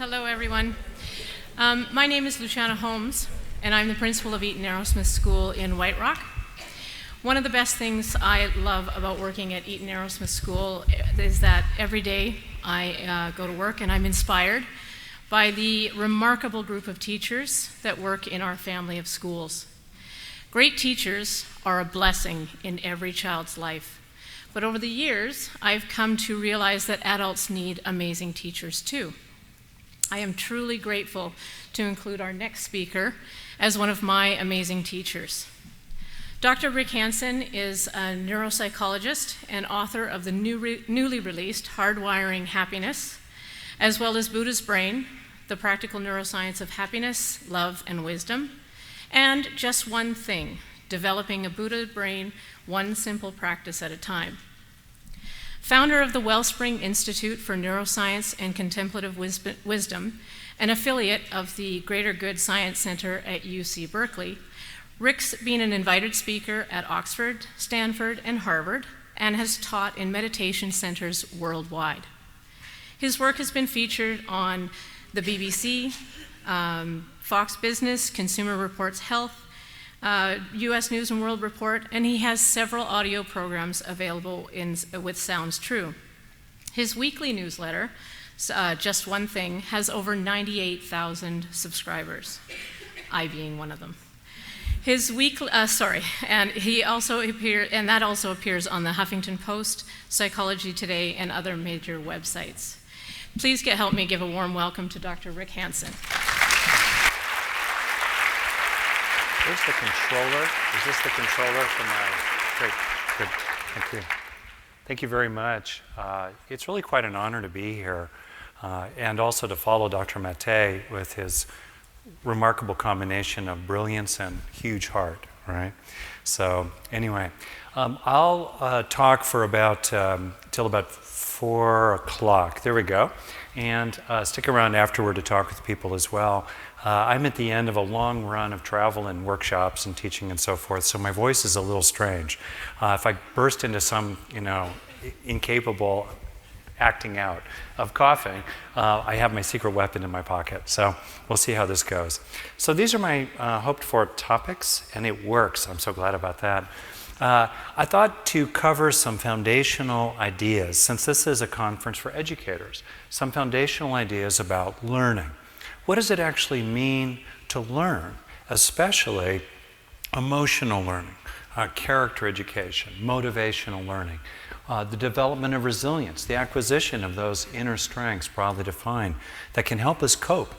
Hello, everyone. My name is Luciana Holmes, and I'm the principal of Eaton Arrowsmith School in White Rock. One of the best things I love about working at Eaton Arrowsmith School is that every day I go to work and I'm inspired by the remarkable group of teachers that work in our family of schools. Great teachers are a blessing in every child's life. But over the years, I've come to realize that adults need amazing teachers too. I am truly grateful to include our next speaker as one of my amazing teachers. Dr. Rick Hanson is a neuropsychologist and author of the newly released Hardwiring Happiness, as well as Buddha's Brain, the practical neuroscience of happiness, love, and wisdom, and Just One Thing, developing a Buddha brain one simple practice at a time. Founder of the Wellspring Institute for Neuroscience and Contemplative Wisdom, an affiliate of the Greater Good Science Center at UC Berkeley, Rick's been an invited speaker at Oxford, Stanford, and Harvard, and has taught in meditation centers worldwide. His work has been featured on the BBC, Fox Business, Consumer Reports Health, U.S. News and World Report, and he has several audio programs available with Sounds True. His weekly newsletter, Just One Thing, has over 98,000 subscribers, I being one of them. His weekly, and that also appears on the Huffington Post, Psychology Today, and other major websites. Please help me give a warm welcome to Dr. Rick Hanson. Where's the controller? Is this the controller from my... Great, good, thank you. Thank you very much. It's really quite an honor to be here and also to follow Dr. Maté with his remarkable combination of brilliance and huge heart, right? So anyway, I'll talk for about, till about 4 o'clock. There we go. And stick around afterward to talk with people as well. I'm at the end of a long run of travel and workshops and teaching and so forth, so my voice is a little strange. If I burst into some, incapable acting out of coughing, I have my secret weapon in my pocket, so we'll see how this goes. So these are my hoped for topics, and it works. I'm so glad about that. I thought to cover some foundational ideas, since this is a conference for educators, some foundational ideas about learning. What does it actually mean to learn, especially emotional learning, character education, motivational learning, the development of resilience, the acquisition of those inner strengths broadly defined that can help us cope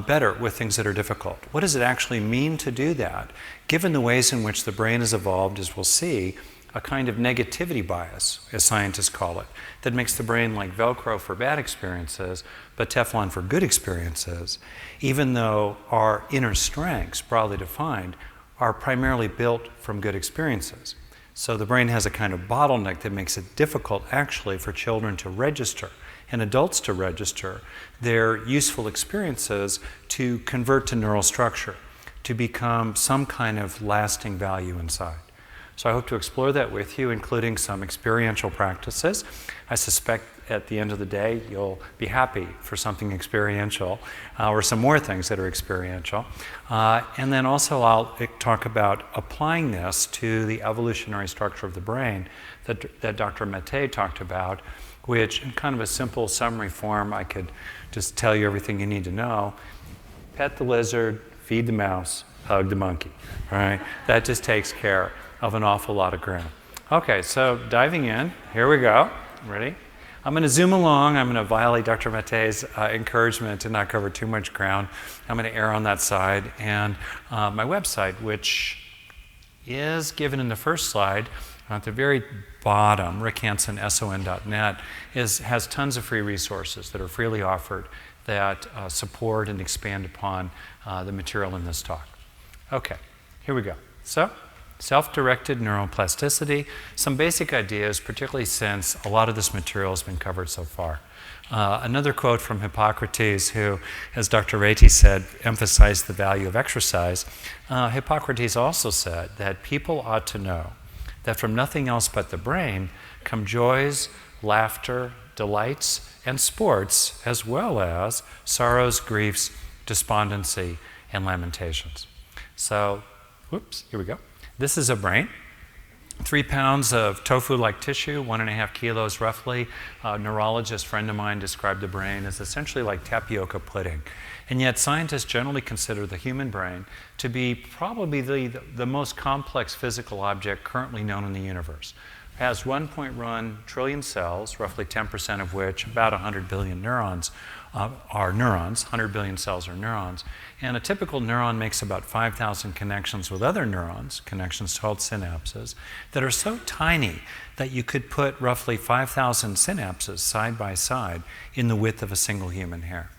better with things that are difficult. What does it actually mean to do that, given the ways in which the brain has evolved, as we'll see, a kind of negativity bias, as scientists call it, that makes the brain like Velcro for bad experiences, but Teflon for good experiences, even though our inner strengths, broadly defined, are primarily built from good experiences. So the brain has a kind of bottleneck that makes it difficult, actually, for children to register and adults to register their useful experiences to convert to neural structure, to become some kind of lasting value inside. So I hope to explore that with you, including some experiential practices. I suspect at the end of the day, you'll be happy for something experiential, or some more things that are experiential. And then also I'll talk about applying this to the evolutionary structure of the brain that Dr. Maté talked about, which in kind of a simple summary form, I could just tell you everything you need to know. Pet the lizard, feed the mouse, hug the monkey, all right? That just takes care of an awful lot of ground. Okay, so diving in, here we go. Ready? I'm going to zoom along. I'm going to violate Dr. Maté's encouragement to not cover too much ground. I'm going to err on that side. And my website, which is given in the first slide, at the very bottom, rickhansonson.net, has tons of free resources that are freely offered that support and expand upon the material in this talk. Okay, here we go. So, self-directed neuroplasticity, some basic ideas, particularly since a lot of this material has been covered so far. Another quote from Hippocrates, who, as Dr. Reti said, emphasized the value of exercise. Hippocrates also said that people ought to know that from nothing else but the brain come joys, laughter, delights, and sports, as well as sorrows, griefs, despondency, and lamentations. So, whoops, here we go. This is a brain. 3 pounds of tofu-like tissue, 1.5 kilos roughly. A neurologist friend of mine described the brain as essentially like tapioca pudding. And yet scientists generally consider the human brain to be probably the most complex physical object currently known in the universe. It has 1.1 trillion cells, roughly 10% of which, about 100 billion neurons, are neurons. 100 billion cells are neurons. And a typical neuron makes about 5,000 connections with other neurons, connections called synapses, that are so tiny that you could put roughly 5,000 synapses side by side in the width of a single human hair.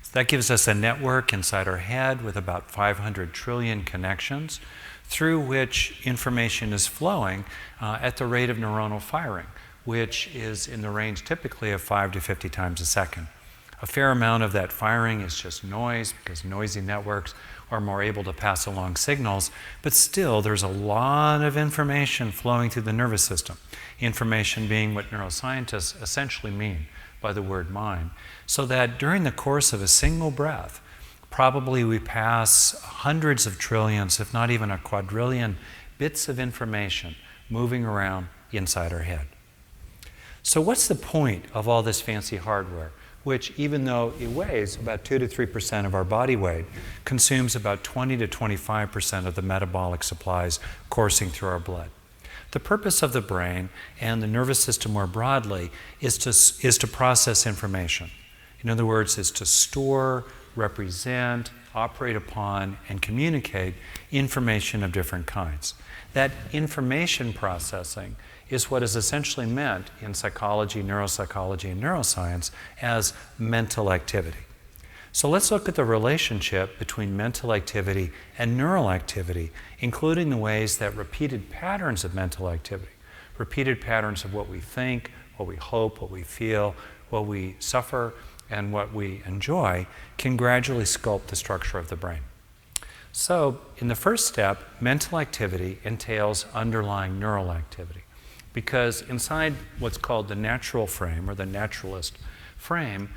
So that gives us a network inside our head with about 500 trillion connections through which information is flowing at the rate of neuronal firing, which is in the range typically of 5 to 50 times a second. A fair amount of that firing is just noise because noisy networks are more able to pass along signals, but still there's a lot of information flowing through the nervous system, information being what neuroscientists essentially mean by the word mind, so that during the course of a single breath, probably we pass hundreds of trillions, if not even a quadrillion, bits of information moving around inside our head. So what's the point of all this fancy hardware, which, even though it weighs about 2 to 3% of our body weight, consumes about 20 to 25% of the metabolic supplies coursing through our blood? The purpose of the brain and the nervous system more broadly is to process information. In other words, is to store, represent, operate upon, and communicate information of different kinds. That information processing is what is essentially meant in psychology, neuropsychology, and neuroscience as mental activity. So let's look at the relationship between mental activity and neural activity, including the ways that repeated patterns of mental activity, repeated patterns of what we think, what we hope, what we feel, what we suffer, and what we enjoy, can gradually sculpt the structure of the brain. So in the first step, mental activity entails underlying neural activity, because inside what's called the natural frame, or the naturalist frame,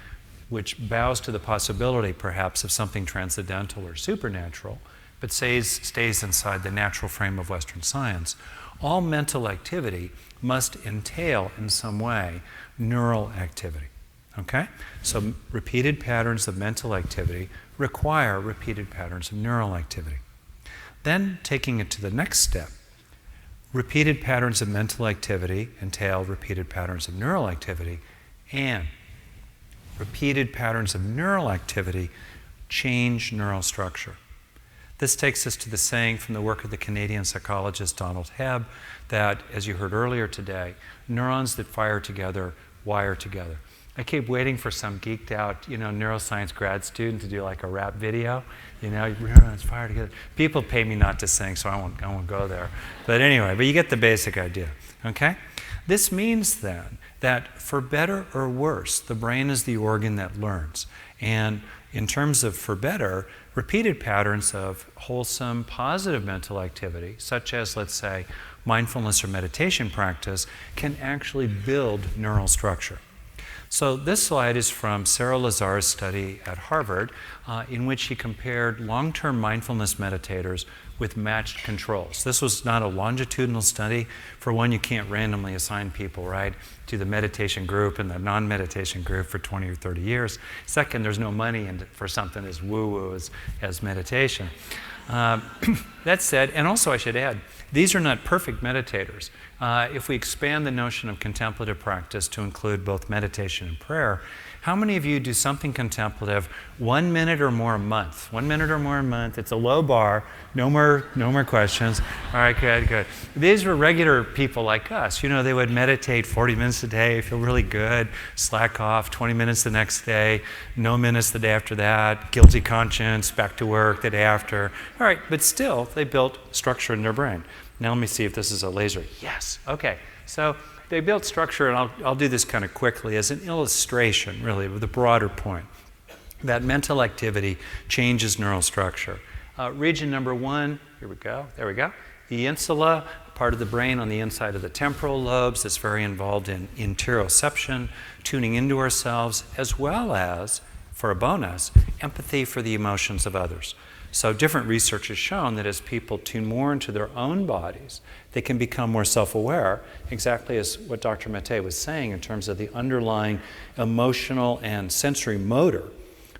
which bows to the possibility perhaps of something transcendental or supernatural, but stays inside the natural frame of Western science, all mental activity must entail in some way neural activity. Okay? So repeated patterns of mental activity require repeated patterns of neural activity. Then, taking it to the next step, repeated patterns of mental activity entail repeated patterns of neural activity, and repeated patterns of neural activity change neural structure. This takes us to the saying from the work of the Canadian psychologist Donald Hebb that, as you heard earlier today, neurons that fire together wire together. I keep waiting for some geeked out, neuroscience grad student to do like a rap video. Neurons fire together. People pay me not to sing, so I won't go there. But anyway, but you get the basic idea, okay? This means then that for better or worse, the brain is the organ that learns. And in terms of for better, repeated patterns of wholesome, positive mental activity, such as, let's say, mindfulness or meditation practice, can actually build neural structure. So this slide is from Sarah Lazar's study at Harvard, in which she compared long-term mindfulness meditators with matched controls. This was not a longitudinal study. For one, you can't randomly assign people, right, to the meditation group and the non-meditation group for 20 or 30 years. Second, there's no money for something as woo-woo as meditation. That said, and also I should add, these are not perfect meditators. If we expand the notion of contemplative practice to include both meditation and prayer, how many of you do something contemplative 1 minute or more a month? 1 minute or more a month. It's a low bar. No more questions. All right, good. These were regular people like us. They would meditate 40 minutes a day, feel really good, slack off 20 minutes the next day, no minutes the day after that, guilty conscience, back to work the day after. All right, but still, they built structure in their brain. Now let me see if this is a laser. Yes. Okay. So they built structure, and I'll do this kind of quickly as an illustration, really, with a broader point, that mental activity changes neural structure. Region number 1, here we go, there we go. The insula, part of the brain on the inside of the temporal lobes that's very involved in interoception, tuning into ourselves, as well as, for a bonus, empathy for the emotions of others. So different research has shown that as people tune more into their own bodies, they can become more self-aware, exactly as what Dr. Mate was saying in terms of the underlying emotional and sensory motor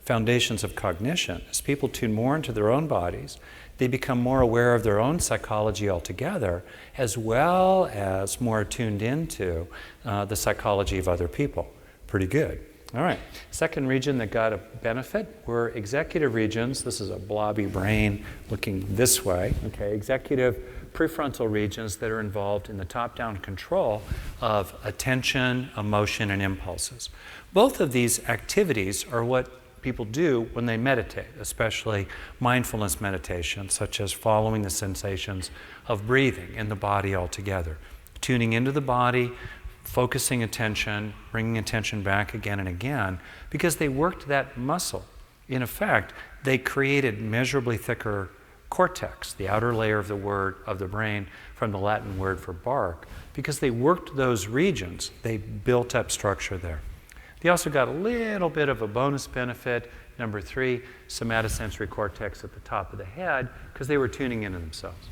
foundations of cognition. As people tune more into their own bodies, they become more aware of their own psychology altogether, as well as more tuned into the psychology of other people. Pretty good. All right, second region that got a benefit were executive regions. This is a blobby brain looking this way, okay? Executive prefrontal regions that are involved in the top-down control of attention, emotion, and impulses. Both of these activities are what people do when they meditate, especially mindfulness meditation, such as following the sensations of breathing in the body altogether, tuning into the body, focusing attention, bringing attention back again and again, because they worked that muscle. In effect, they created measurably thicker cortex, the outer layer of the brain from the Latin word for bark. Because they worked those regions, they built up structure there. They also got a little bit of a bonus benefit, number 3, somatosensory cortex at the top of the head, because they were tuning into themselves.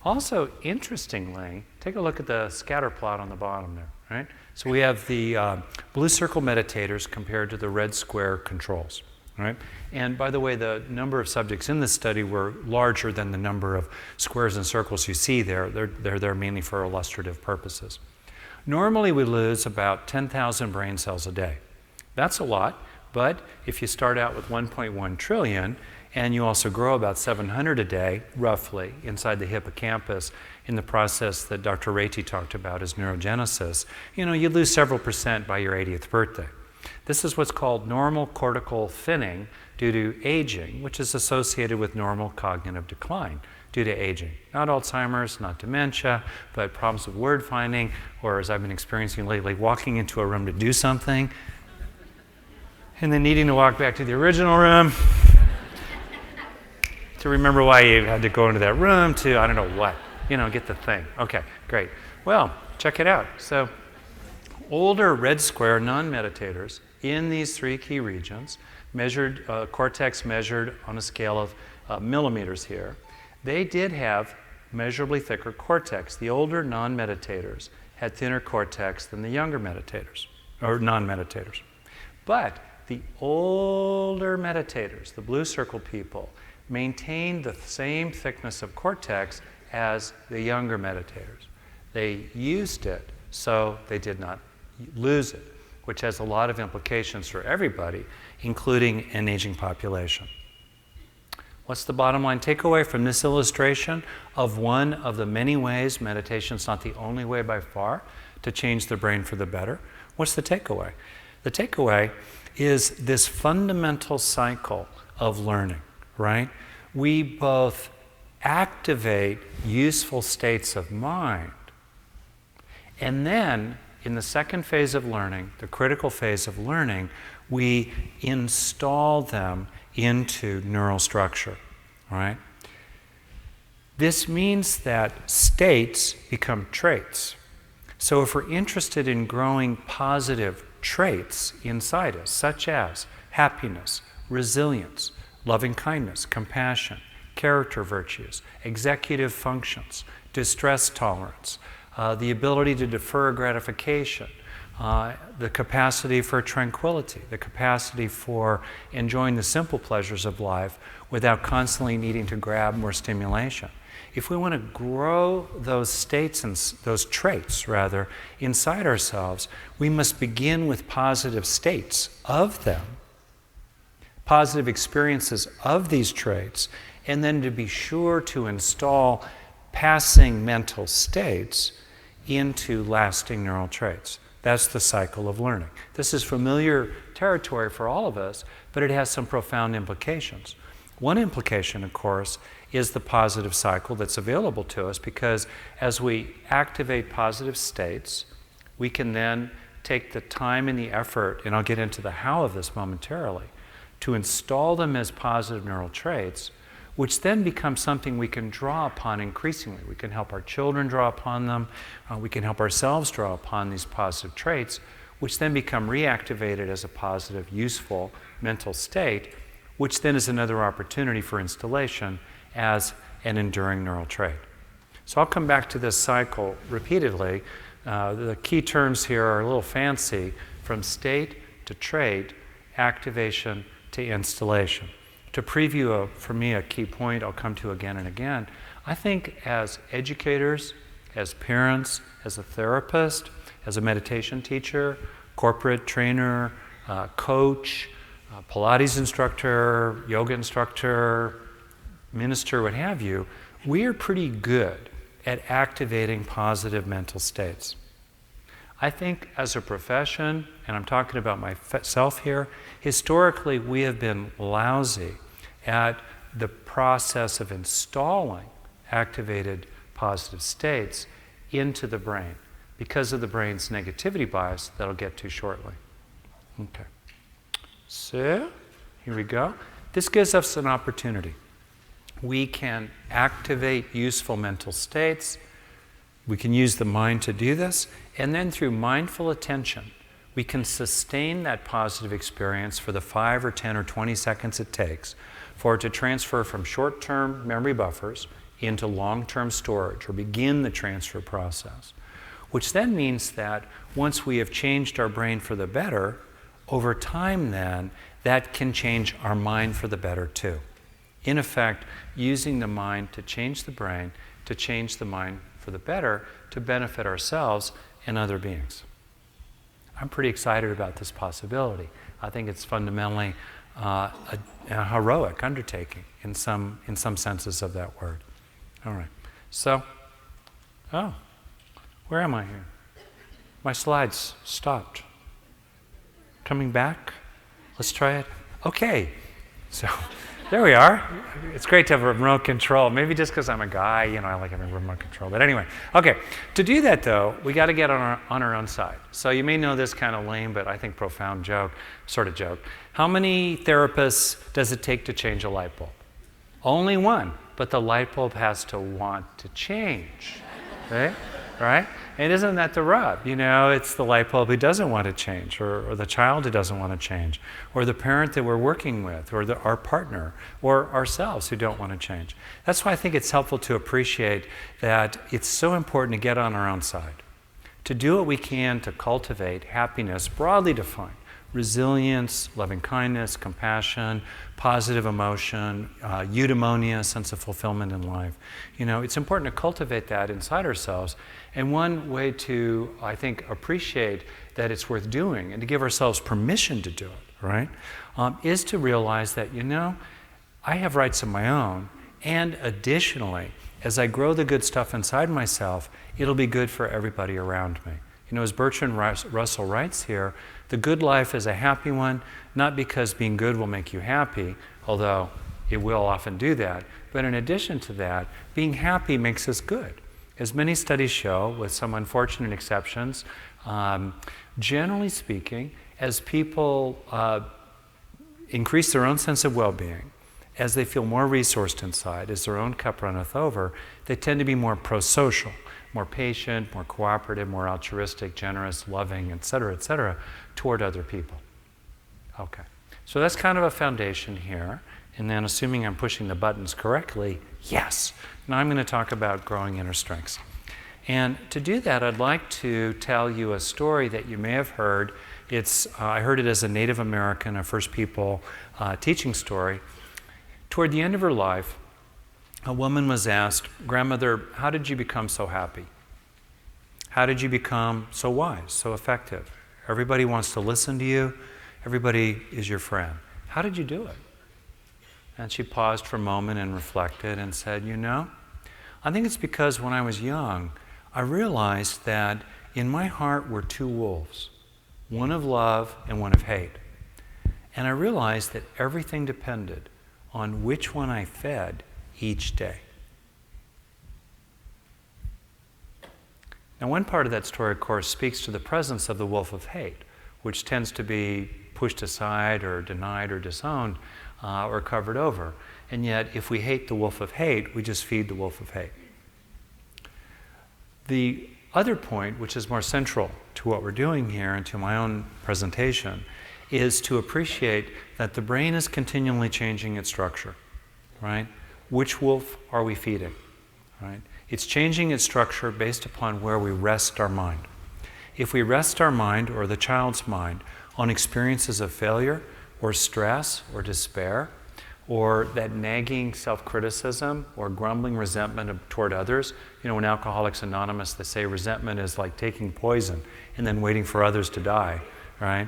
Also, interestingly, take a look at the scatter plot on the bottom there, right? So we have the blue circle meditators compared to the red square controls, right? And by the way, the number of subjects in this study were larger than the number of squares and circles you see there. They're there mainly for illustrative purposes. Normally, we lose about 10,000 brain cells a day. That's a lot, but if you start out with 1.1 trillion, and you also grow about 700 a day, roughly, inside the hippocampus in the process that Dr. Reti talked about as neurogenesis, you lose several percent by your 80th birthday. This is what's called normal cortical thinning due to aging, which is associated with normal cognitive decline due to aging. Not Alzheimer's, not dementia, but problems with word finding, or as I've been experiencing lately, walking into a room to do something, and then needing to walk back to the original room to remember why you had to go into that room to, I don't know what, get the thing. Okay, great. Well, check it out. So older red square non-meditators in these 3 key regions, measured, cortex measured on a scale of millimeters here, they did have measurably thicker cortex. The older non-meditators had thinner cortex than the younger meditators, or non-meditators. But the older meditators, the blue circle people, maintained the same thickness of cortex as the younger meditators. They used it, so they did not lose it, which has a lot of implications for everybody, including an aging population. What's the bottom line takeaway from this illustration of one of the many ways, meditation's not the only way by far, to change the brain for the better? What's the takeaway? The takeaway is this fundamental cycle of learning, right? We both activate useful states of mind, and then in the second phase of learning, the critical phase of learning, we install them into neural structure, right? This means that states become traits. So if we're interested in growing positive traits inside us, such as happiness, resilience, loving kindness, compassion, character virtues, executive functions, distress tolerance, the ability to defer gratification, the capacity for tranquility, the capacity for enjoying the simple pleasures of life without constantly needing to grab more stimulation. If we want to grow those states and those traits, rather, inside ourselves, we must begin with positive states of them, positive experiences of these traits, and then to be sure to install passing mental states into lasting neural traits. That's the cycle of learning. This is familiar territory for all of us, but it has some profound implications. One implication, of course, is the positive cycle that's available to us, because as we activate positive states, we can then take the time and the effort, and I'll get into the how of this momentarily, to install them as positive neural traits, which then becomes something we can draw upon increasingly. We can help our children draw upon them. We can help ourselves draw upon these positive traits, which then become reactivated as a positive, useful mental state, which then is another opportunity for installation as an enduring neural trait. So I'll come back to this cycle repeatedly. The key terms here are a little fancy: from state to trait, activation to installation. To preview, for me, a key point I'll come to again and again, I think as educators, as parents, as a therapist, as a meditation teacher, corporate trainer, coach, Pilates instructor, yoga instructor, minister, what have you, we are pretty good at activating positive mental states. I think as a profession, and I'm talking about myself here, historically we have been lousy at the process of installing activated positive states into the brain because of the brain's negativity bias that I'll get to shortly. Okay. So, here we go. This gives us an opportunity. We can activate useful mental states. We can use the mind to do this, and then through mindful attention, we can sustain that positive experience for the 5 or 10 or 20 seconds it takes for it to transfer from short-term memory buffers into long-term storage, or begin the transfer process, which then means that once we have changed our brain for the better, over time then, that can change our mind for the better too. In effect, using the mind to change the brain, to change the mind for the better, to benefit ourselves and other beings. I'm pretty excited about this possibility. I think it's fundamentally a heroic undertaking in some senses of that word. All right. So, where am I here? My slides stopped. Coming back? Let's try it. Okay. So, there we are. It's great to have a remote control. Maybe just because I'm a guy, I like having remote control. But anyway, okay. To do that, though, we got to get on our own side. So you may know this kind of lame, but I think profound joke, sort of joke. How many therapists does it take to change a light bulb? Only one. But the light bulb has to want to change. Right? And isn't that the rub? It's the light bulb who doesn't want to change, or the child who doesn't want to change, or the parent that we're working with, or our partner, or ourselves who don't want to change. That's why I think it's helpful to appreciate that it's so important to get on our own side, to do what we can to cultivate happiness, broadly defined: resilience, loving kindness, compassion, positive emotion, eudaimonia, sense of fulfillment in life. It's important to cultivate that inside ourselves. And one way to, I think, appreciate that it's worth doing and to give ourselves permission to do it, right, is to realize that, I have rights of my own, and additionally, as I grow the good stuff inside myself, it'll be good for everybody around me. As Bertrand Russell writes here, the good life is a happy one, not because being good will make you happy, although it will often do that, but in addition to that, being happy makes us good. As many studies show, with some unfortunate exceptions, generally speaking, as people increase their own sense of well-being, as they feel more resourced inside, as their own cup runneth over, they tend to be more pro-social, more patient, more cooperative, more altruistic, generous, loving, etc., toward other people. Okay, so that's kind of a foundation here. And then, assuming I'm pushing the buttons correctly, yes. Now I'm going to talk about growing inner strengths. And to do that, I'd like to tell you a story that you may have heard. I heard it as a Native American, a First People teaching story. Toward the end of her life, a woman was asked, "Grandmother, how did you become so happy? How did you become so wise, so effective? Everybody wants to listen to you. Everybody is your friend. How did you do it?" And she paused for a moment and reflected and said, I think it's because when I was young, I realized that in my heart were two wolves, one of love and one of hate. And I realized that everything depended on which one I fed each day. Now, one part of that story, of course, speaks to the presence of the wolf of hate, which tends to be pushed aside or denied or disowned or covered over. And yet, if we hate the wolf of hate, we just feed the wolf of hate. The other point, which is more central to what we're doing here and to my own presentation, is to appreciate that the brain is continually changing its structure, right? Which wolf are we feeding, right? It's changing its structure based upon where we rest our mind. If we rest our mind, or the child's mind, on experiences of failure or stress or despair, or that nagging self-criticism or grumbling resentment toward others. You know, in Alcoholics Anonymous, they say resentment is like taking poison and then waiting for others to die, right?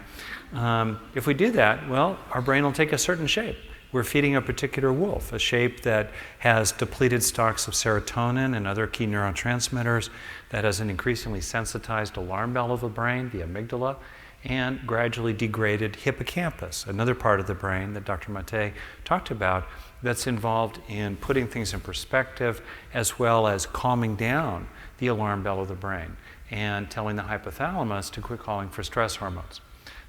If we do that, well, our brain will take a certain shape. We're feeding a particular wolf, a shape that has depleted stocks of serotonin and other key neurotransmitters, that has an increasingly sensitized alarm bell of the brain, the amygdala, and gradually degraded hippocampus, another part of the brain that Dr. Mate talked about, that's involved in putting things in perspective, as well as calming down the alarm bell of the brain and telling the hypothalamus to quit calling for stress hormones.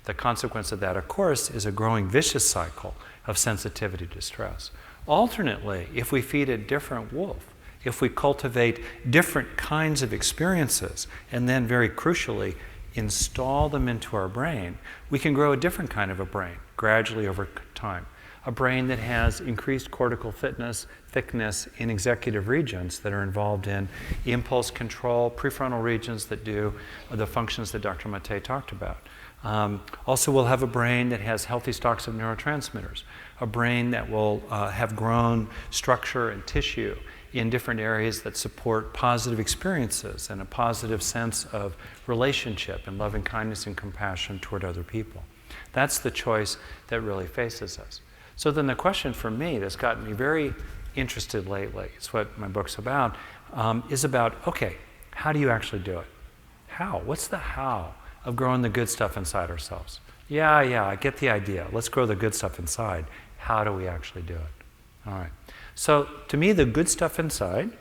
The consequence of that, of course, is a growing vicious cycle of sensitivity to stress. Alternately, if we feed a different wolf, if we cultivate different kinds of experiences, and then very crucially, install them into our brain, we can grow a different kind of a brain gradually over time. A brain that has increased cortical thickness in executive regions that are involved in impulse control, prefrontal regions that do the functions that Dr. Mate talked about. Also, we'll have a brain that has healthy stocks of neurotransmitters, a brain that will have grown structure and tissue in different areas that support positive experiences and a positive sense of relationship and loving kindness and compassion toward other people. That's the choice that really faces us. So then the question for me that's gotten me very interested lately, it's what my book's about, is about, okay, how do you actually do it? How? What's the how of growing the good stuff inside ourselves? Yeah, I get the idea. Let's grow the good stuff inside. How do we actually do it? All right. So to me, the good stuff inside,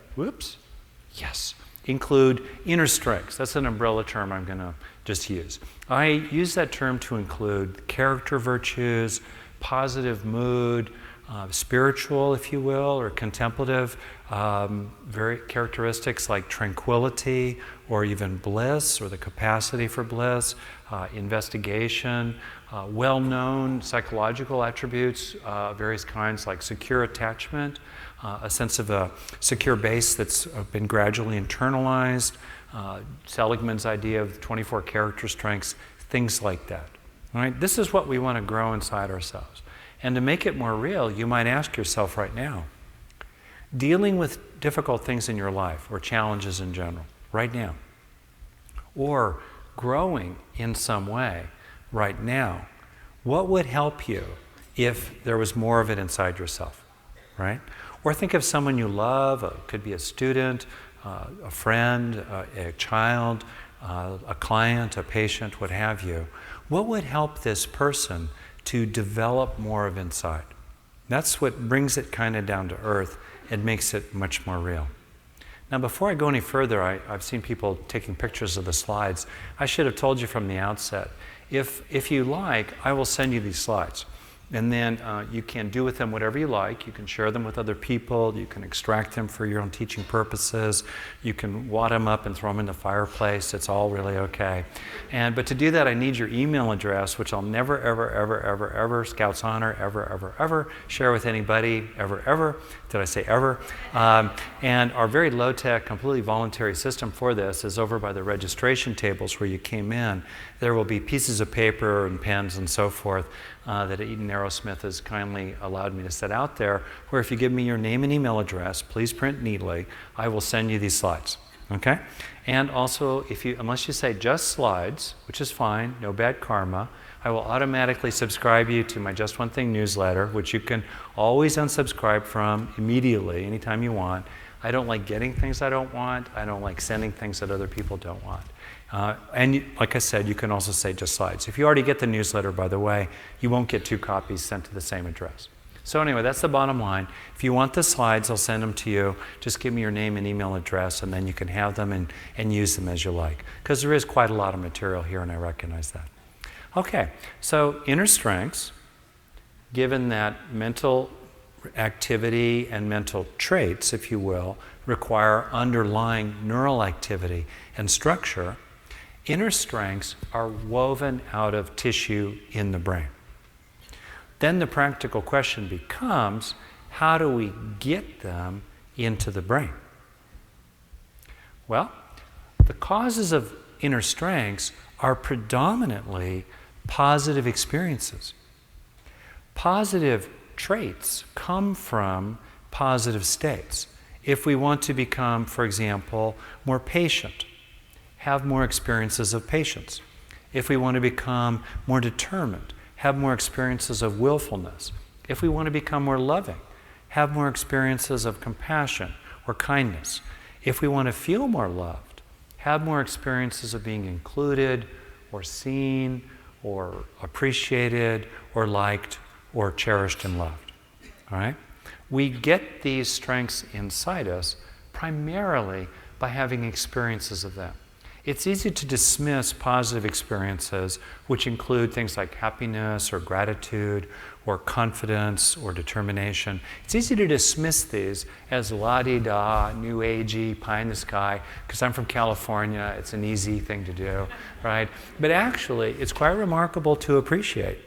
include inner strengths. That's an umbrella term I'm going to just use. I use that term to include character virtues, positive mood, spiritual, if you will, or contemplative, very characteristics like tranquility or even bliss or the capacity for bliss, investigation, well-known psychological attributes, various kinds like secure attachment, a sense of a secure base that's been gradually internalized, Seligman's idea of 24 character strengths, things like that. All right? This is what we want to grow inside ourselves. And to make it more real, you might ask yourself right now, dealing with difficult things in your life or challenges in general, right now, or growing in some way right now, what would help you if there was more of it inside yourself, right? Or think of someone you love, it could be a student, a friend, a child, a client, a patient, what have you. What would help this person to develop more of inside? That's what brings it kind of down to earth and makes it much more real. Now, before I go any further, I've seen people taking pictures of the slides. I should have told you from the outset, if you like, I will send you these slides. And then you can do with them whatever you like. You can share them with other people. You can extract them for your own teaching purposes. You can wad them up and throw them in the fireplace. It's all really okay. But to do that, I need your email address, which I'll never, ever, Scout's honor, ever share with anybody, ever. Did I say ever? And our very low-tech, completely voluntary system for this is over by the registration tables where you came in. There will be pieces of paper and pens and so forth that Eaton Arrowsmith has kindly allowed me to set out there, where if you give me your name and email address, please print neatly, I will send you these slides, okay? And also, unless you say just slides, which is fine, no bad karma, I will automatically subscribe you to my Just One Thing newsletter, which you can always unsubscribe from immediately, anytime you want. I don't like getting things I don't want. I don't like sending things that other people don't want. Like I said, you can also say just slides. If you already get the newsletter, by the way, you won't get 2 copies sent to the same address. So anyway, that's the bottom line. If you want the slides, I'll send them to you. Just give me your name and email address, and then you can have them and use them as you like. Because there is quite a lot of material here, and I recognize that. Okay, so inner strengths, given that mental activity and mental traits, if you will, require underlying neural activity and structure, inner strengths are woven out of tissue in the brain. Then the practical question becomes, how do we get them into the brain? Well, the causes of inner strengths are predominantly positive experiences. Positive traits come from positive states. If we want to become, for example, more patient, have more experiences of patience. If we want to become more determined, have more experiences of willfulness. If we want to become more loving, have more experiences of compassion or kindness. If we want to feel more loved, have more experiences of being included or seen or appreciated or liked or cherished and loved. All right? We get these strengths inside us primarily by having experiences of them. It's easy to dismiss positive experiences, which include things like happiness or gratitude or confidence or determination. It's easy to dismiss these as la-di-da, new agey, pie in the sky, because I'm from California, it's an easy thing to do, right? But actually, it's quite remarkable to appreciate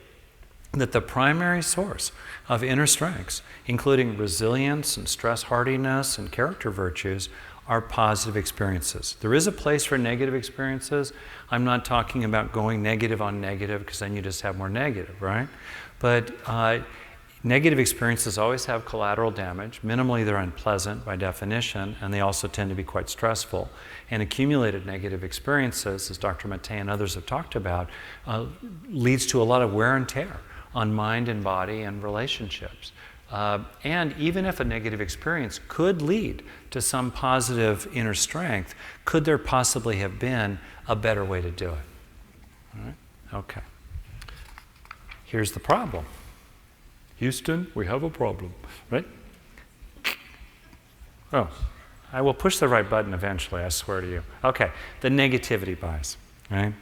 that the primary source of inner strengths, including resilience and stress hardiness and character virtues, are positive experiences. There is a place for negative experiences. I'm not talking about going negative on negative, because then you just have more negative, right? But negative experiences always have collateral damage. Minimally, they're unpleasant by definition, and they also tend to be quite stressful. And accumulated negative experiences, as Dr. Mattei and others have talked about, leads to a lot of wear and tear on mind and body and relationships. And even if a negative experience could lead to some positive inner strength, could there possibly have been a better way to do it? All right? Okay. Here's the problem. Houston, we have a problem, right? Oh, I will push the right button eventually, I swear to you. Okay, the negativity bias, right?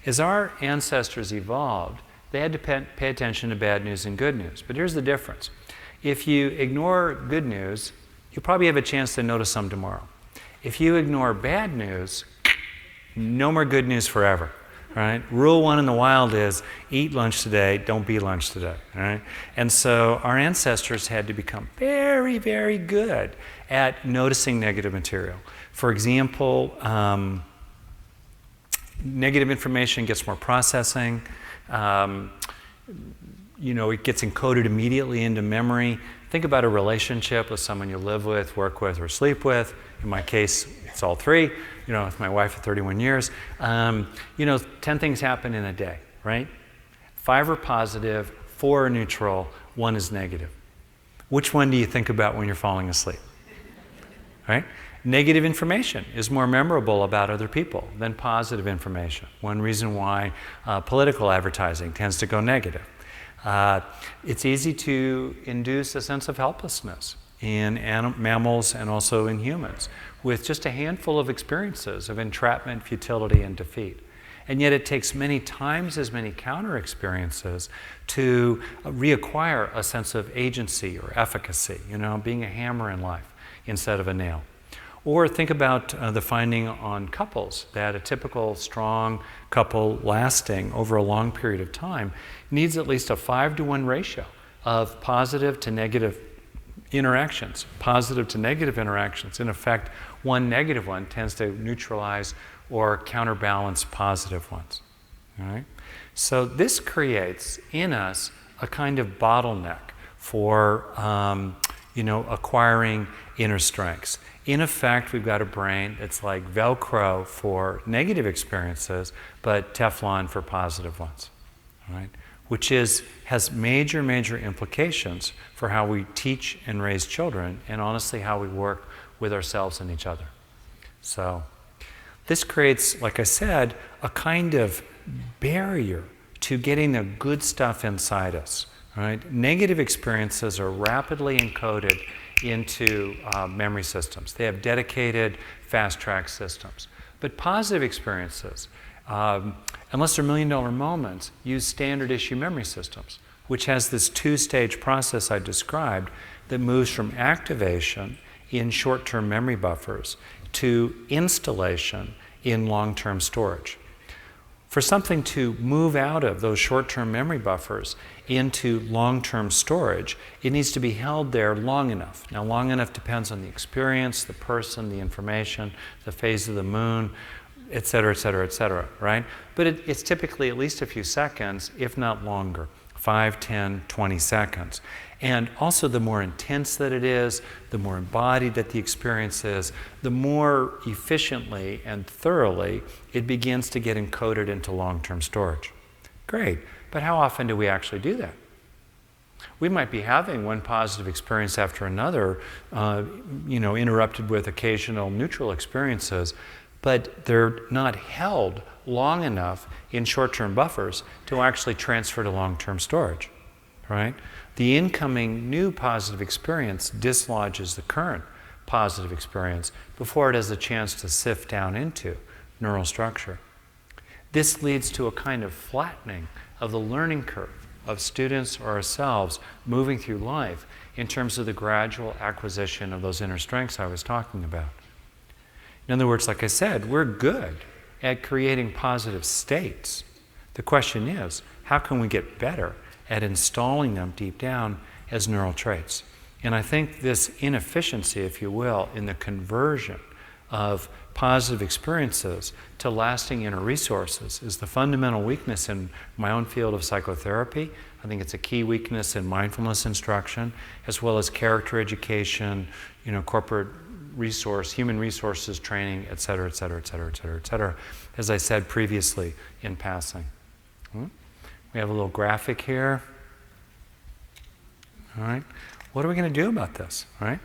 As our ancestors evolved, they had to pay attention to bad news and good news. But here's the difference. If you ignore good news, you'll probably have a chance to notice some tomorrow. If you ignore bad news, no more good news forever, right? Rule 1 in the wild is eat lunch today, don't be lunch today, right? And so our ancestors had to become very, very good at noticing negative material. For example, negative information gets more processing. It gets encoded immediately into memory. Think about a relationship with someone you live with, work with, or sleep with. In my case, it's all three. With my wife for 31 years. 10 things happen in a day, right? 5 are positive, 4 are neutral, 1 is negative. Which one do you think about when you're falling asleep? Right? Negative information is more memorable about other people than positive information. One reason why political advertising tends to go negative. It's easy to induce a sense of helplessness in mammals and also in humans with just a handful of experiences of entrapment, futility, and defeat. And yet it takes many times as many counter experiences to reacquire a sense of agency or efficacy, being a hammer in life instead of a nail. Or think about the finding on couples that a typical strong couple lasting over a long period of time needs at least a 5-to-1 ratio of positive to negative interactions. Positive to negative interactions. In effect, one negative one tends to neutralize or counterbalance positive ones. All right? So this creates in us a kind of bottleneck for acquiring inner strengths. In effect, we've got a brain that's like Velcro for negative experiences, but Teflon for positive ones, right? Which has major, major implications for how we teach and raise children, and honestly, how we work with ourselves and each other. So this creates, like I said, a kind of barrier to getting the good stuff inside us, right? Negative experiences are rapidly encoded into memory systems. They have dedicated fast-track systems. But positive experiences, unless they're million-dollar moments, use standard issue memory systems. which has this two-stage process I described that moves from activation in short-term memory buffers to installation in long-term storage. For something to move out of those short-term memory buffers into long-term storage, it needs to be held there long enough. Now, long enough depends on the experience, the person, the information, the phase of the moon, et cetera, et cetera, et cetera, right? But it's typically at least a few seconds, if not longer, 5, 10, 20 seconds. And also, the more intense that it is, the more embodied that the experience is, the more efficiently and thoroughly it begins to get encoded into long-term storage. Great, but how often do we actually do that? We might be having one positive experience after another, interrupted with occasional neutral experiences, but they're not held long enough in short-term buffers to actually transfer to long-term storage, right? The incoming new positive experience dislodges the current positive experience before it has a chance to sift down into neural structure. This leads to a kind of flattening of the learning curve of students or ourselves moving through life in terms of the gradual acquisition of those inner strengths I was talking about. In other words, like I said, we're good at creating positive states. The question is, how can we get better at installing them deep down as neural traits? And I think this inefficiency, if you will, in the conversion of positive experiences to lasting inner resources is the fundamental weakness in my own field of psychotherapy. I think it's a key weakness in mindfulness instruction, as well as character education, corporate resource, human resources training, et cetera, et cetera, et cetera, et cetera, et cetera, as I said previously in passing. We have a little graphic here. All right. What are we going to do about this? All right.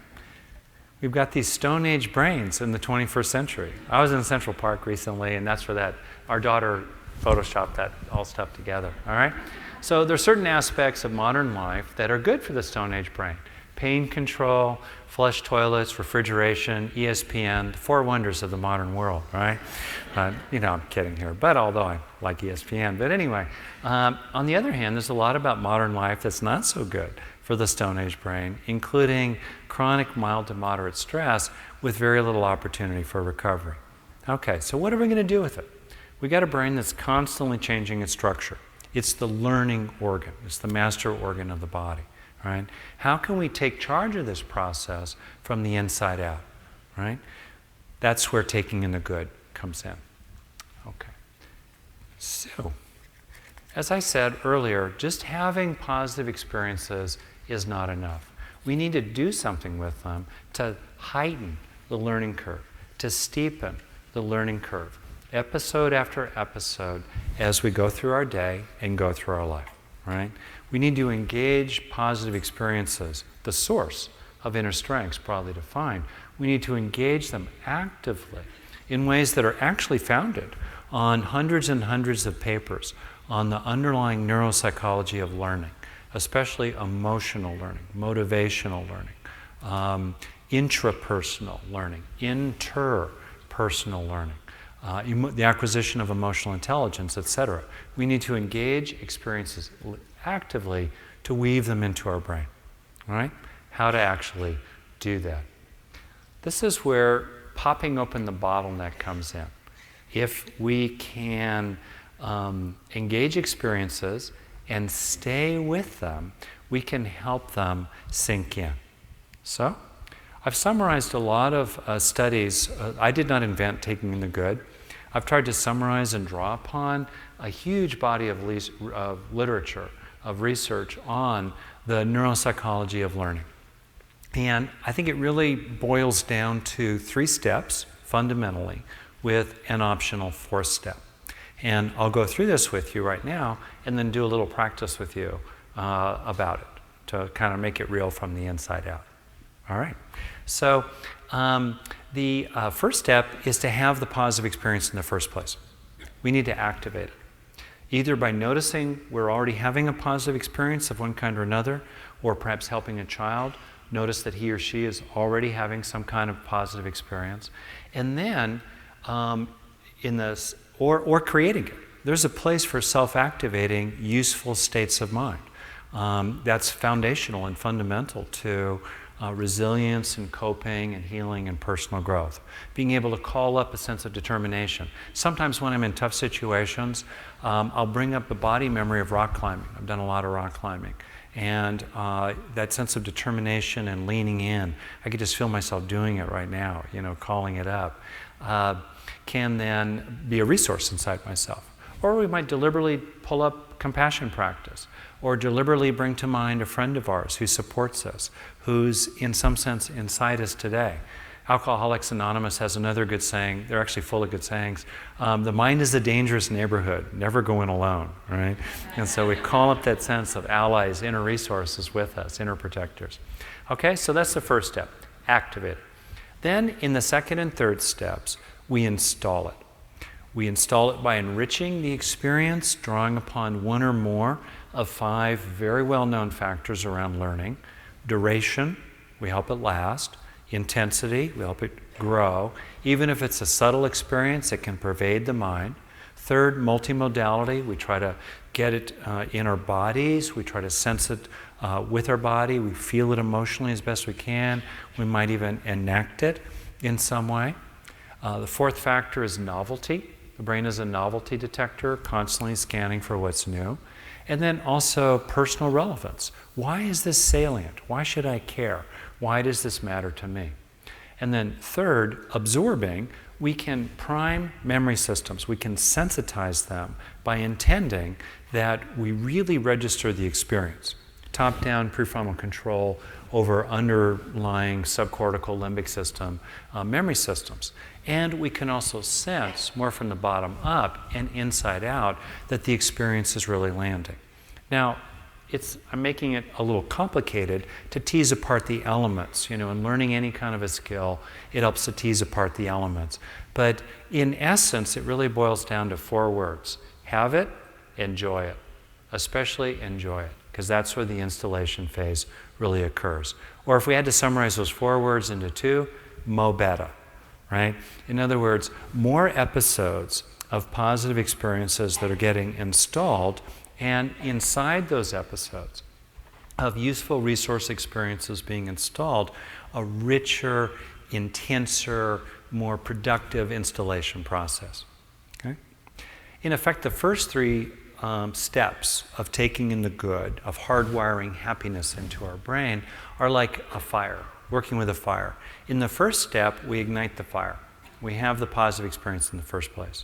We've got these Stone Age brains in the 21st century. I was in Central Park recently, and that's where our daughter photoshopped that all stuff together. All right. So there are certain aspects of modern life that are good for the Stone Age brain. Pain control, flush toilets, refrigeration, ESPN, the four wonders of the modern world, right? I'm kidding here, but although I like ESPN. But anyway, on the other hand, there's a lot about modern life that's not so good for the Stone Age brain, including chronic mild to moderate stress with very little opportunity for recovery. Okay, so what are we going to do with it? We got a brain that's constantly changing its structure. It's the learning organ. It's the master organ of the body. Right? How can we take charge of this process from the inside out? Right? That's where taking in the good comes in. Okay. So, as I said earlier, just having positive experiences is not enough. We need to do something with them to heighten the learning curve, to steepen the learning curve, episode after episode, as we go through our day and go through our life. Right? We need to engage positive experiences, the source of inner strengths, broadly defined. We need to engage them actively in ways that are actually founded on hundreds and hundreds of papers on the underlying neuropsychology of learning, especially emotional learning, motivational learning, intrapersonal learning, interpersonal learning, the acquisition of emotional intelligence, etc. We need to engage experiences actively to weave them into our brain. All right? How to actually do that. This is where popping open the bottleneck comes in. If we can engage experiences and stay with them, we can help them sink in. So, I've summarized a lot of studies. I did not invent taking in the good. I've tried to summarize and draw upon a huge body of literature, of research on the neuropsychology of learning. And I think it really boils down to 3 steps, fundamentally, with an optional 4th step. And I'll go through this with you right now and then do a little practice with you about it to kind of make it real from the inside out. All right. So the first step is to have the positive experience in the first place. We need to activate it, either by noticing we're already having a positive experience of one kind or another, or perhaps helping a child notice that he or she is already having some kind of positive experience, and then or creating it. There's a place for self-activating useful states of mind. That's foundational and fundamental to resilience and coping and healing and personal growth. Being able to call up a sense of determination. Sometimes when I'm in tough situations, I'll bring up the body memory of rock climbing. I've done a lot of rock climbing. And that sense of determination and leaning in, I could just feel myself doing it right now, calling it up, can then be a resource inside myself. Or we might deliberately pull up compassion practice, or deliberately bring to mind a friend of ours who supports us, who's in some sense inside us today. Alcoholics Anonymous has another good saying. They're actually full of good sayings. The mind is a dangerous neighborhood. Never go in alone, right? And so we call up that sense of allies, inner resources with us, inner protectors. Okay, so that's the first step, activate it. Then in the second and third steps, we install it. We install it by enriching the experience, drawing upon one or more of 5 very well-known factors around learning. Duration, we help it last. Intensity, we help it grow. Even if it's a subtle experience, it can pervade the mind. Third, multimodality, we try to get it in our bodies. We try to sense it with our body. We feel it emotionally as best we can. We might even enact it in some way. The fourth factor is novelty. The brain is a novelty detector, constantly scanning for what's new. And then also personal relevance. Why is this salient? Why should I care? Why does this matter to me? And then third, absorbing, we can prime memory systems. We can sensitize them by intending that we really register the experience. Top-down prefrontal control over underlying subcortical limbic system memory systems. And we can also sense, more from the bottom up and inside out, that the experience is really landing. Now, I'm making it a little complicated to tease apart the elements. In learning any kind of a skill, it helps to tease apart the elements. But in essence, it really boils down to 4 words. Have it, enjoy it. Especially enjoy it, because that's where the installation phase really occurs. Or if we had to summarize those 4 words into 2, mo better, right? In other words, more episodes of positive experiences that are getting installed, and inside those episodes of useful resource experiences being installed, a richer, intenser, more productive installation process. Okay? In effect, the first 3 steps of taking in the good, of hardwiring happiness into our brain, are like a fire, working with a fire. In the first step, we ignite the fire. We have the positive experience in the first place.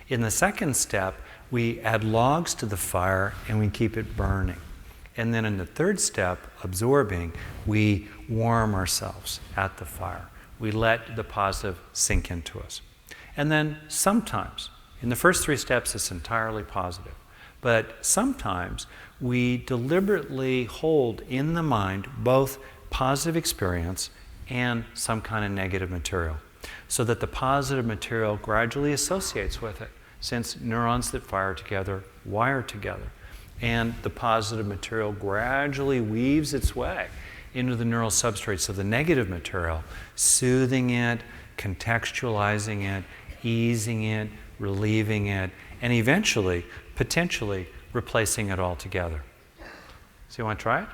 In the second step, we add logs to the fire and we keep it burning. And then in the third step, absorbing, we warm ourselves at the fire. We let the positive sink into us. And then sometimes, in the first 3 steps, it's entirely positive. But sometimes we deliberately hold in the mind both positive experience and some kind of negative material, so that the positive material gradually associates with it, since neurons that fire together wire together. And the positive material gradually weaves its way into the neural substrates of the negative material, soothing it, contextualizing it, easing it, relieving it, and eventually, potentially, replacing it all together. So you want to try it?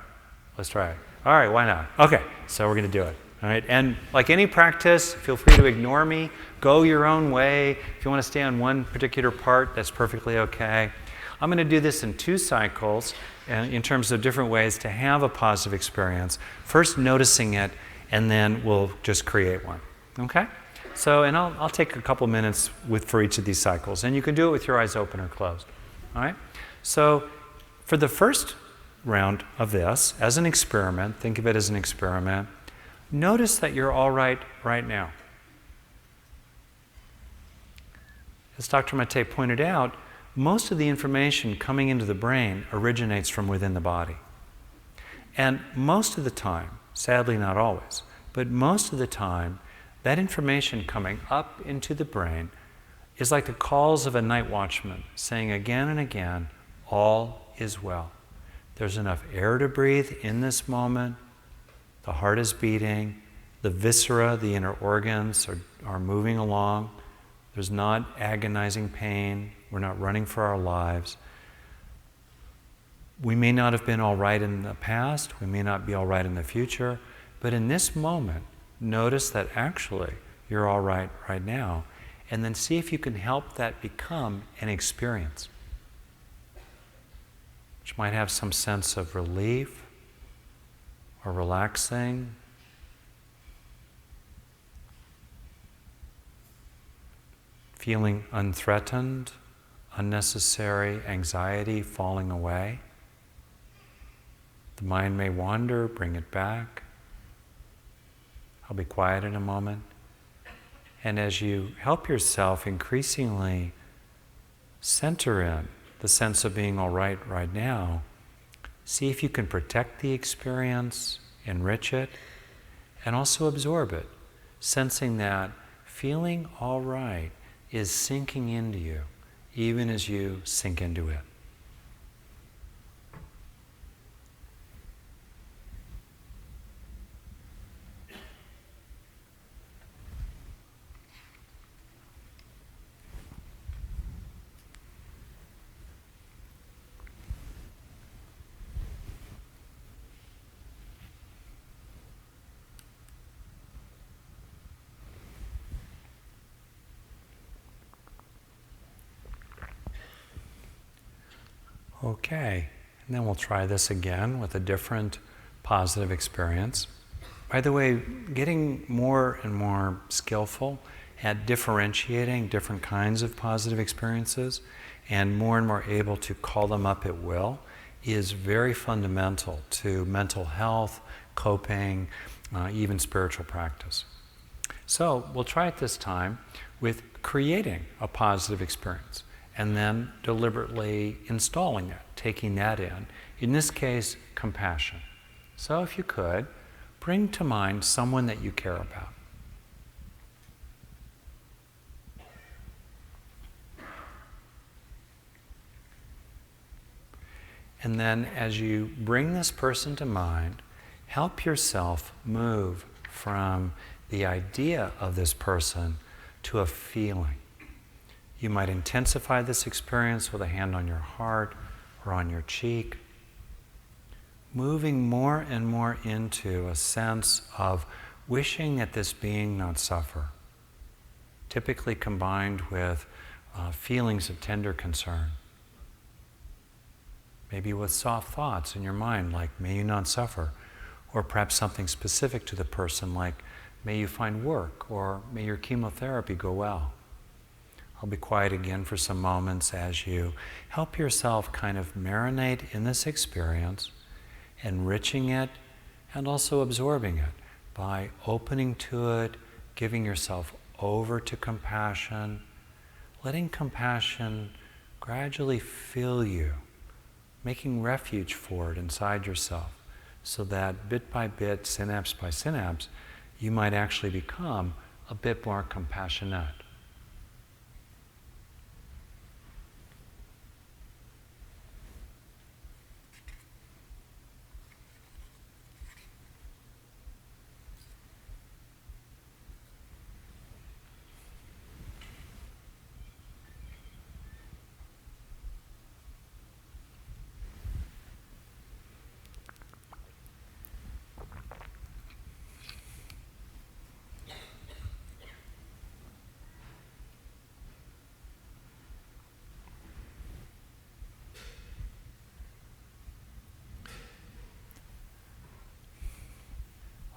Let's try it. All right, why not? Okay, so we're going to do it. All right, and like any practice, feel free to ignore me. Go your own way. If you want to stay on one particular part, that's perfectly okay. I'm going to do this in 2 cycles in terms of different ways to have a positive experience. First noticing it, and then we'll just create one. Okay? So, and I'll take a couple minutes for each of these cycles, and you can do it with your eyes open or closed. All right? So, for the first round of this, as an experiment, think of it as an experiment, notice that you're all right now. As Dr. Mate pointed out, most of the information coming into the brain originates from within the body. And most of the time, sadly not always, but most of the time, that information coming up into the brain is like the calls of a night watchman saying again and again, all is well. There's enough air to breathe in this moment. The heart is beating. The viscera, the inner organs, are moving along. There's not agonizing pain. We're not running for our lives. We may not have been all right in the past, we may not be all right in the future, but in this moment, notice that actually you're all right right now, and then see if you can help that become an experience, which might have some sense of relief or relaxing, feeling unthreatened, unnecessary anxiety falling away. The mind may wander, bring it back. I'll be quiet in a moment. And as you help yourself increasingly center in the sense of being all right now, see if you can protect the experience, enrich it, and also absorb it, sensing that feeling all right is sinking into you, even as you sink into it. Okay, and then we'll try this again with a different positive experience. By the way, getting more and more skillful at differentiating different kinds of positive experiences and more able to call them up at will is very fundamental to mental health, coping, even spiritual practice. So we'll try it this time with creating a positive experience and then deliberately installing it, taking that in this case, compassion. So if you could, bring to mind someone that you care about. And then as you bring this person to mind, help yourself move from the idea of this person to a feeling. You might intensify this experience with a hand on your heart or on your cheek, moving more and more into a sense of wishing that this being not suffer, typically combined with feelings of tender concern. Maybe with soft thoughts in your mind like, may you not suffer, or perhaps something specific to the person like, may you find work, or may your chemotherapy go well. I'll be quiet again for some moments as you help yourself kind of marinate in this experience, enriching it, and also absorbing it by opening to it, giving yourself over to compassion, letting compassion gradually fill you, making refuge for it inside yourself, so that bit by bit, synapse by synapse, you might actually become a bit more compassionate.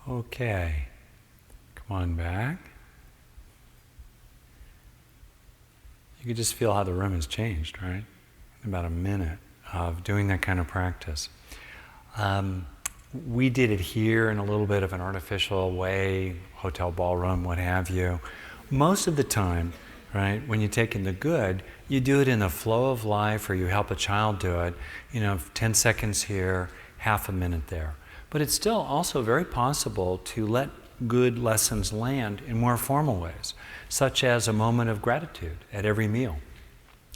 Okay, come on back. You can just feel how the room has changed, right? In about a minute of doing that kind of practice. We did it here in a little bit of an artificial way, hotel ballroom, what have you. Most of the time, right, when you take in the good, you do it in the flow of life, or you help a child do it, 10 seconds here, half a minute there. But it's still also very possible to let good lessons land in more formal ways, such as a moment of gratitude at every meal,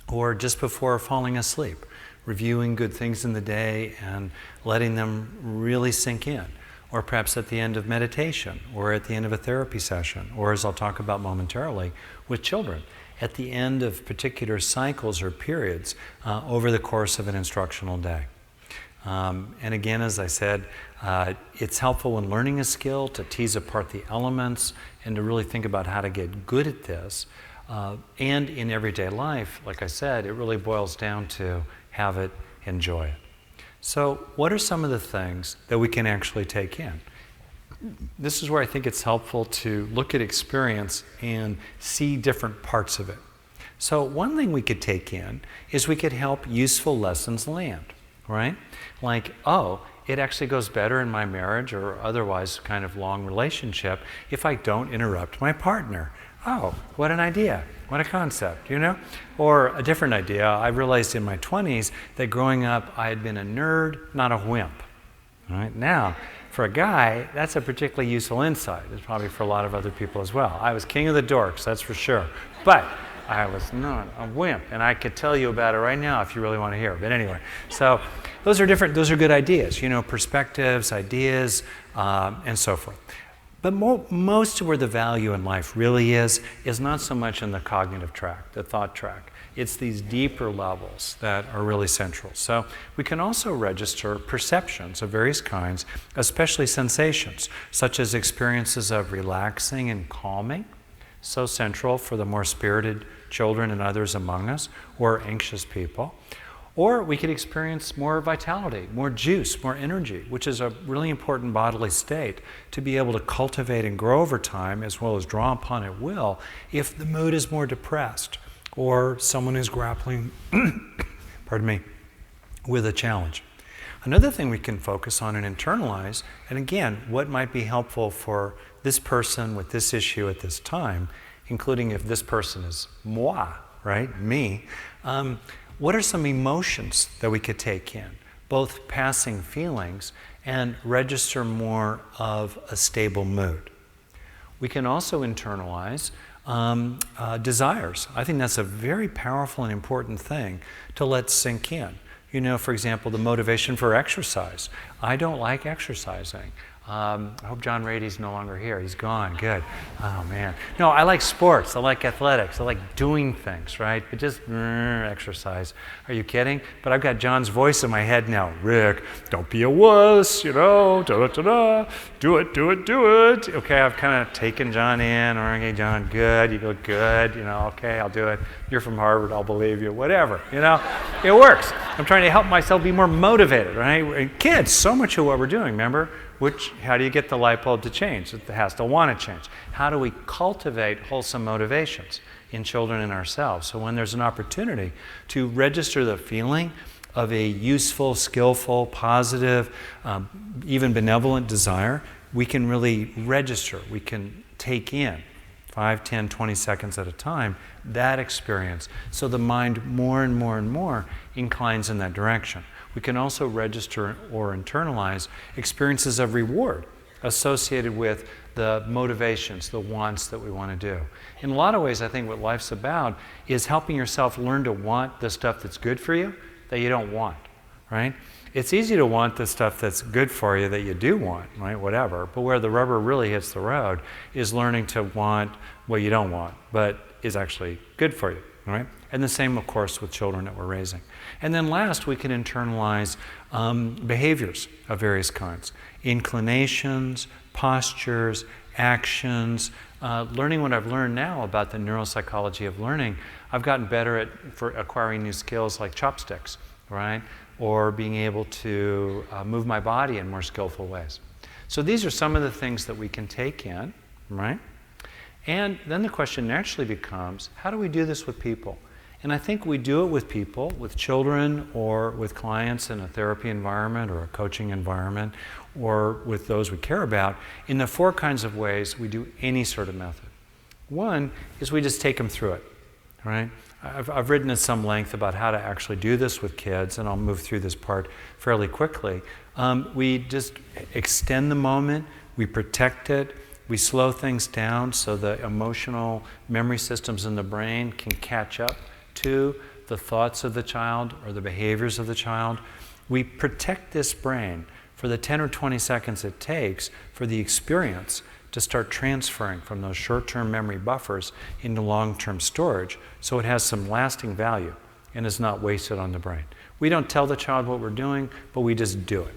or just before falling asleep, reviewing good things in the day and letting them really sink in, or perhaps at the end of meditation, or at the end of a therapy session, or as I'll talk about momentarily, with children, at the end of particular cycles or periods over the course of an instructional day. And again, as I said, it's helpful when learning a skill to tease apart the elements and to really think about how to get good at this. And in everyday life, like I said, it really boils down to have it, enjoy it. So what are some of the things that we can actually take in? This is where I think it's helpful to look at experience and see different parts of it. So one thing we could take in is we could help useful lessons land, right? Like, oh, it actually goes better in my marriage or otherwise kind of long relationship if I don't interrupt my partner. Oh, what an idea. What a concept, you know? Or a different idea, I realized in my 20s that growing up I had been a nerd, not a wimp. Right? Now, for a guy, that's a particularly useful insight. It's probably for a lot of other people as well. I was king of the dorks, that's for sure. But I was not a wimp, and I could tell you about it right now if you really want to hear. But anyway, so those are good ideas, you know, perspectives, ideas, and so forth. But most of where the value in life really is not so much in the cognitive track, the thought track. It's these deeper levels that are really central. So we can also register perceptions of various kinds, especially sensations, such as experiences of relaxing and calming, so central for the more spirited children and others among us, or anxious people. Or we could experience more vitality, more juice, more energy, which is a really important bodily state to be able to cultivate and grow over time as well as draw upon at will if the mood is more depressed or someone is grappling pardon me, with a challenge. Another thing we can focus on and internalize, and again, what might be helpful for this person with this issue at this time, including if this person is moi, right, me, what are some emotions that we could take in, both passing feelings and register more of a stable mood? We can also internalize desires. I think that's a very powerful and important thing to let sink in. You know, for example, the motivation for exercise. I don't like exercising. I hope John Rady's no longer here. He's gone. Good. Oh, man. No, I like sports. I like athletics. I like doing things, right? But just exercise. Are you kidding? But I've got John's voice in my head now. Rick, don't be a wuss, you know. Da-da-da-da. Do it, do it, do it. Okay, I've kind of taken John in. Okay, John, good. You look good. You know, okay, I'll do it. You're from Harvard. I'll believe you. Whatever. You know, it works. I'm trying to help myself be more motivated, right? And kids, so much of what we're doing, remember? How do you get the light bulb to change? It has to want to change. How do we cultivate wholesome motivations in children and ourselves? So when there's an opportunity to register the feeling of a useful, skillful, positive, even benevolent desire, we can really register, we can take in 5, 10, 20 seconds at a time that experience. So the mind more and more and more inclines in that direction. We can also register or internalize experiences of reward associated with the motivations, the wants that we want to do. In a lot of ways, I think what life's about is helping yourself learn to want the stuff that's good for you that you don't want, right? It's easy to want the stuff that's good for you that you do want, right? Whatever. But where the rubber really hits the road is learning to want what you don't want, but is actually good for you, right? And the same, of course, with children that we're raising. And then last, we can internalize behaviors of various kinds. Inclinations, postures, actions. Learning what I've learned now about the neuropsychology of learning, I've gotten better for acquiring new skills like chopsticks, right? Or being able to move my body in more skillful ways. So these are some of the things that we can take in, right? And then the question naturally becomes, how do we do this with people? And I think we do it with people, with children, or with clients in a therapy environment or a coaching environment, or with those we care about, in the 4 kinds of ways we do any sort of method. One is we just take them through it, right? I've written at some length about how to actually do this with kids, and I'll move through this part fairly quickly. We just extend the moment, we protect it, we slow things down so the emotional memory systems in the brain can catch up to the thoughts of the child or the behaviors of the child. We protect this brain for the 10 or 20 seconds it takes for the experience to start transferring from those short-term memory buffers into long-term storage so it has some lasting value and is not wasted on the brain. We don't tell the child what we're doing, but we just do it,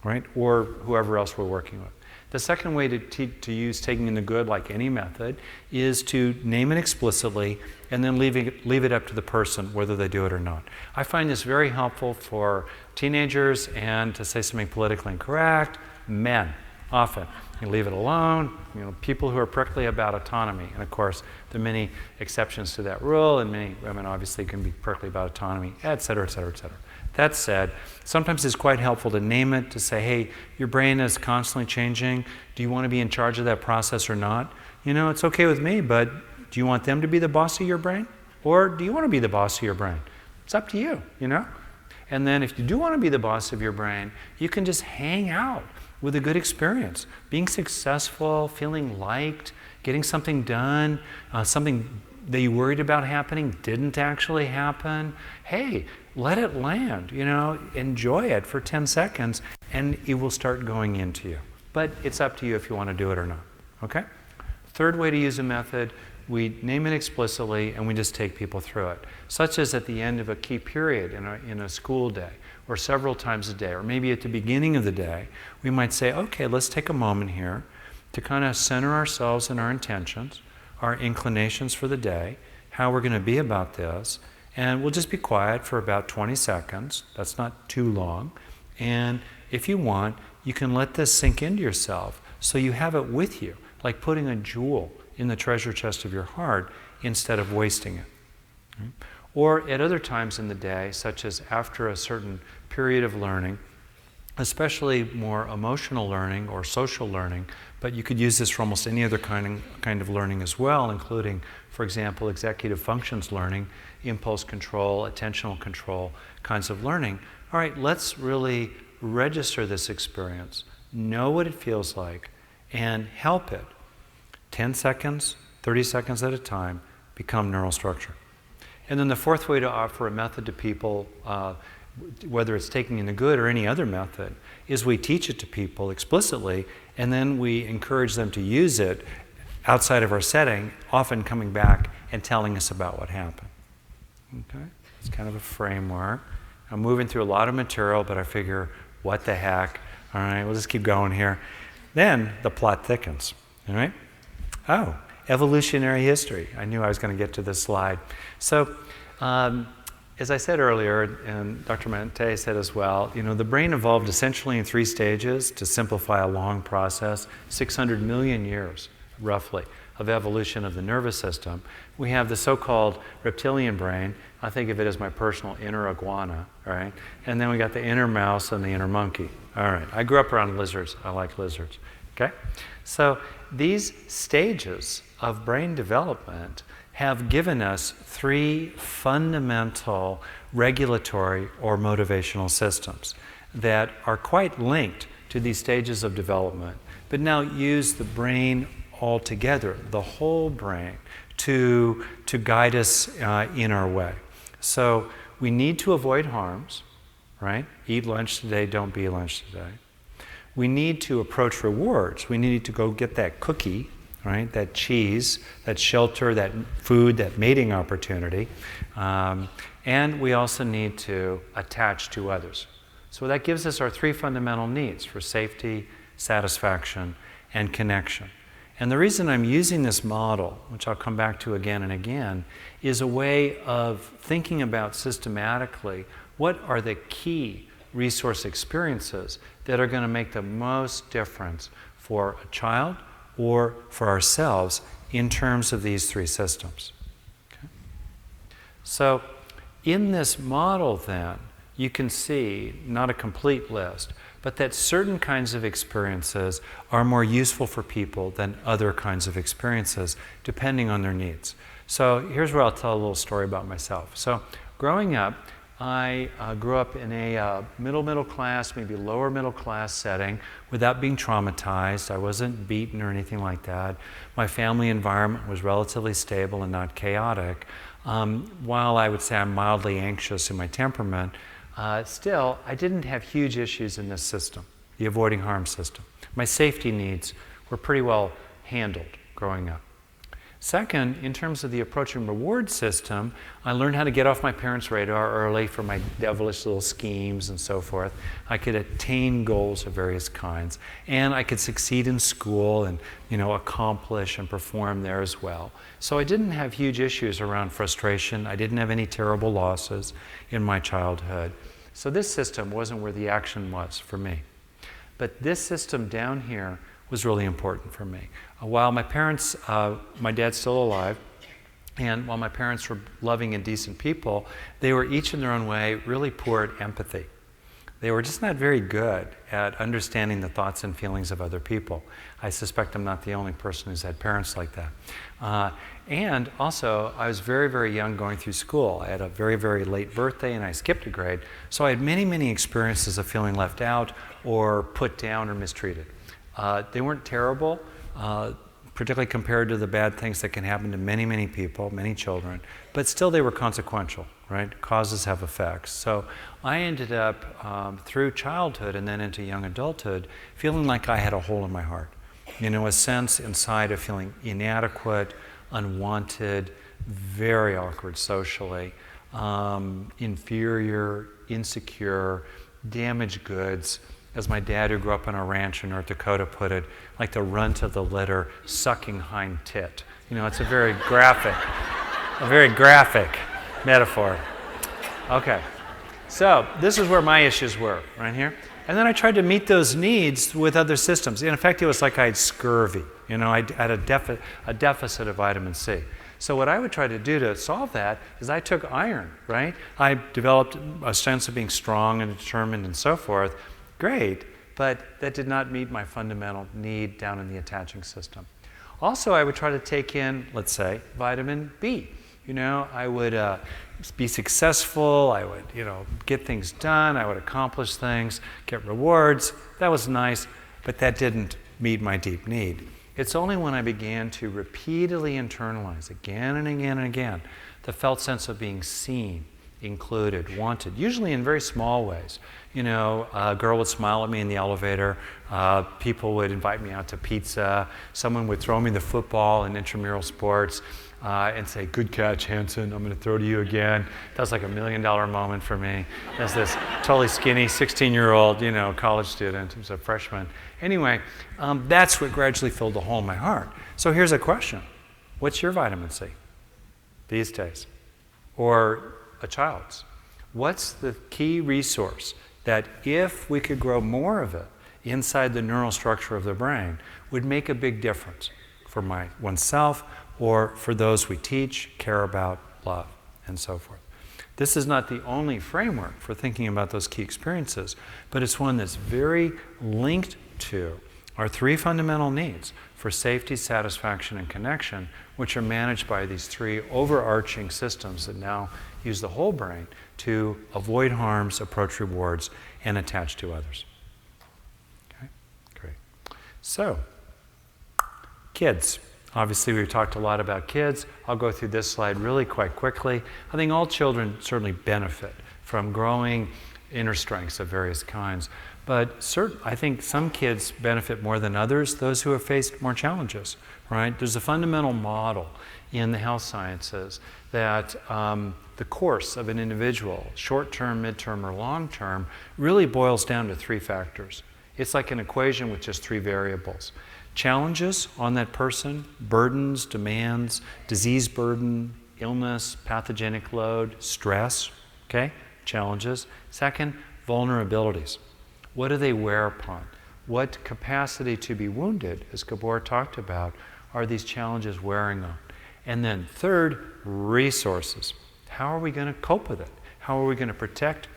right? Or whoever else we're working with. The second way to use taking in the good, like any method, is to name it explicitly and then leave it up to the person whether they do it or not. I find this very helpful for teenagers and, to say something politically incorrect, men, often. You leave it alone, people who are prickly about autonomy. And of course, there are many exceptions to that rule, and many women obviously can be prickly about autonomy, et cetera, et cetera, et cetera. That said, sometimes it's quite helpful to name it, to say, hey, your brain is constantly changing. Do you want to be in charge of that process or not? It's okay with me, but do you want them to be the boss of your brain? Or do you want to be the boss of your brain? It's up to you, And then if you do want to be the boss of your brain, you can just hang out with a good experience. Being successful, feeling liked, getting something done, something that you worried about happening didn't actually happen. Hey, let it land, enjoy it for 10 seconds and it will start going into you. But it's up to you if you want to do it or not, okay? Third way to use a method, we name it explicitly and we just take people through it, such as at the end of a key period in a school day, or several times a day, or maybe at the beginning of the day, we might say, okay, let's take a moment here to kind of center ourselves in our intentions, our inclinations for the day, how we're going to be about this, and we'll just be quiet for about 20 seconds. That's not too long. And if you want, you can let this sink into yourself so you have it with you, like putting a jewel in the treasure chest of your heart instead of wasting it. Right? Or at other times in the day, such as after a certain period of learning, especially more emotional learning or social learning, but you could use this for almost any other kind of learning as well, including, for example, executive functions learning, impulse control, attentional control kinds of learning. All right, let's really register this experience, know what it feels like, and help it, 10 seconds, 30 seconds at a time, become neural structure. And then the fourth way to offer a method to people, whether it's taking in the good or any other method, is we teach it to people explicitly, and then we encourage them to use it outside of our setting, often coming back and telling us about what happened. Okay? It's kind of a framework. I'm moving through a lot of material, but I figure, what the heck? All right, we'll just keep going here. Then the plot thickens. All right? Oh, evolutionary history. I knew I was going to get to this slide. So, as I said earlier, and Dr. Mente said as well, the brain evolved essentially in 3 stages to simplify a long process, 600 million years, roughly, of evolution of the nervous system. We have the so-called reptilian brain. I think of it as my personal inner iguana, right? And then we got the inner mouse and the inner monkey. All right, I grew up around lizards. I like lizards, okay? So these stages of brain development have given us 3 fundamental regulatory or motivational systems that are quite linked to these stages of development, but now use the brain altogether, the whole brain, to guide us in our way. So we need to avoid harms, right? Eat lunch today, don't be lunch today. We need to approach rewards. We need to go get that cookie, right? That cheese, that shelter, that food, that mating opportunity. And we also need to attach to others. So that gives us our 3 fundamental needs for safety, satisfaction, and connection. And the reason I'm using this model, which I'll come back to again and again, is a way of thinking about systematically what are the key resource experiences that are going to make the most difference for a child or for ourselves in terms of these 3 systems. Okay? So in this model then, you can see, not a complete list, but that certain kinds of experiences are more useful for people than other kinds of experiences, depending on their needs. So here's where I'll tell a little story about myself. So growing up, I grew up in a middle class, maybe lower middle class setting without being traumatized. I wasn't beaten or anything like that. My family environment was relatively stable and not chaotic. While I would say I'm mildly anxious in my temperament, still, I didn't have huge issues in this system, the avoiding harm system. My safety needs were pretty well handled growing up. Second, in terms of the approach and reward system, I learned how to get off my parents' radar early for my devilish little schemes and so forth. I could attain goals of various kinds, and I could succeed in school and, accomplish and perform there as well. So I didn't have huge issues around frustration. I didn't have any terrible losses in my childhood. So this system wasn't where the action was for me. But this system down here was really important for me. While my parents, my dad's still alive, and while my parents were loving and decent people, they were each in their own way really poor at empathy. They were just not very good at understanding the thoughts and feelings of other people. I suspect I'm not the only person who's had parents like that. And also, I was very, very young going through school. I had a very, very late birthday and I skipped a grade. So I had many, many experiences of feeling left out or put down or mistreated. They weren't terrible, particularly compared to the bad things that can happen to many, many people, many children, but still they were consequential, right? Causes have effects. So I ended up, through childhood and then into young adulthood, feeling like I had a hole in my heart. A sense inside of feeling inadequate, unwanted, very awkward socially, inferior, insecure, damaged goods. As my dad, who grew up on a ranch in North Dakota, put it, like the runt of the litter, sucking hind tit. It's a very graphic metaphor. Okay, so this is where my issues were, right here. And then I tried to meet those needs with other systems. In fact, it was like I had scurvy. I had a deficit of vitamin C. So what I would try to do to solve that is I took iron, right? I developed a sense of being strong and determined and so forth. Great, but that did not meet my fundamental need down in the attaching system. Also, I would try to take in, let's say, vitamin B. I would be successful, I would, get things done, I would accomplish things, get rewards. That was nice, but that didn't meet my deep need. It's only when I began to repeatedly internalize again and again and again the felt sense of being seen, included, wanted, usually in very small ways. A girl would smile at me in the elevator, people would invite me out to pizza, someone would throw me the football in intramural sports and say, "Good catch, Hanson, I'm going to throw to you again." That was like $1 million moment for me. As this totally skinny 16-year-old, college student who's a freshman. Anyway, that's what gradually filled the hole in my heart. So here's a question. What's your vitamin C these days? Or a child's? What's the key resource that if we could grow more of it inside the neural structure of the brain would make a big difference for oneself or for those we teach, care about, love, and so forth. This is not the only framework for thinking about those key experiences, but it's one that's very linked to our three fundamental needs for safety, satisfaction, and connection, which are managed by these three overarching systems that now use the whole brain to avoid harms, approach rewards, and attach to others. Okay, great. So, kids. Obviously, we've talked a lot about kids. I'll go through this slide really quite quickly. I think all children certainly benefit from growing inner strengths of various kinds. But I think some kids benefit more than others, those who have faced more challenges, right? There's a fundamental model in the health sciences that the course of an individual, short-term, mid-term, or long-term, really boils down to three factors. It's like an equation with just three variables. Challenges on that person, burdens, demands, disease burden, illness, pathogenic load, stress, okay? Challenges. Second, vulnerabilities. What do they wear upon? What capacity to be wounded, as Gabor talked about, are these challenges wearing on? And then third, resources. How are we going to cope with it? How are we going to protect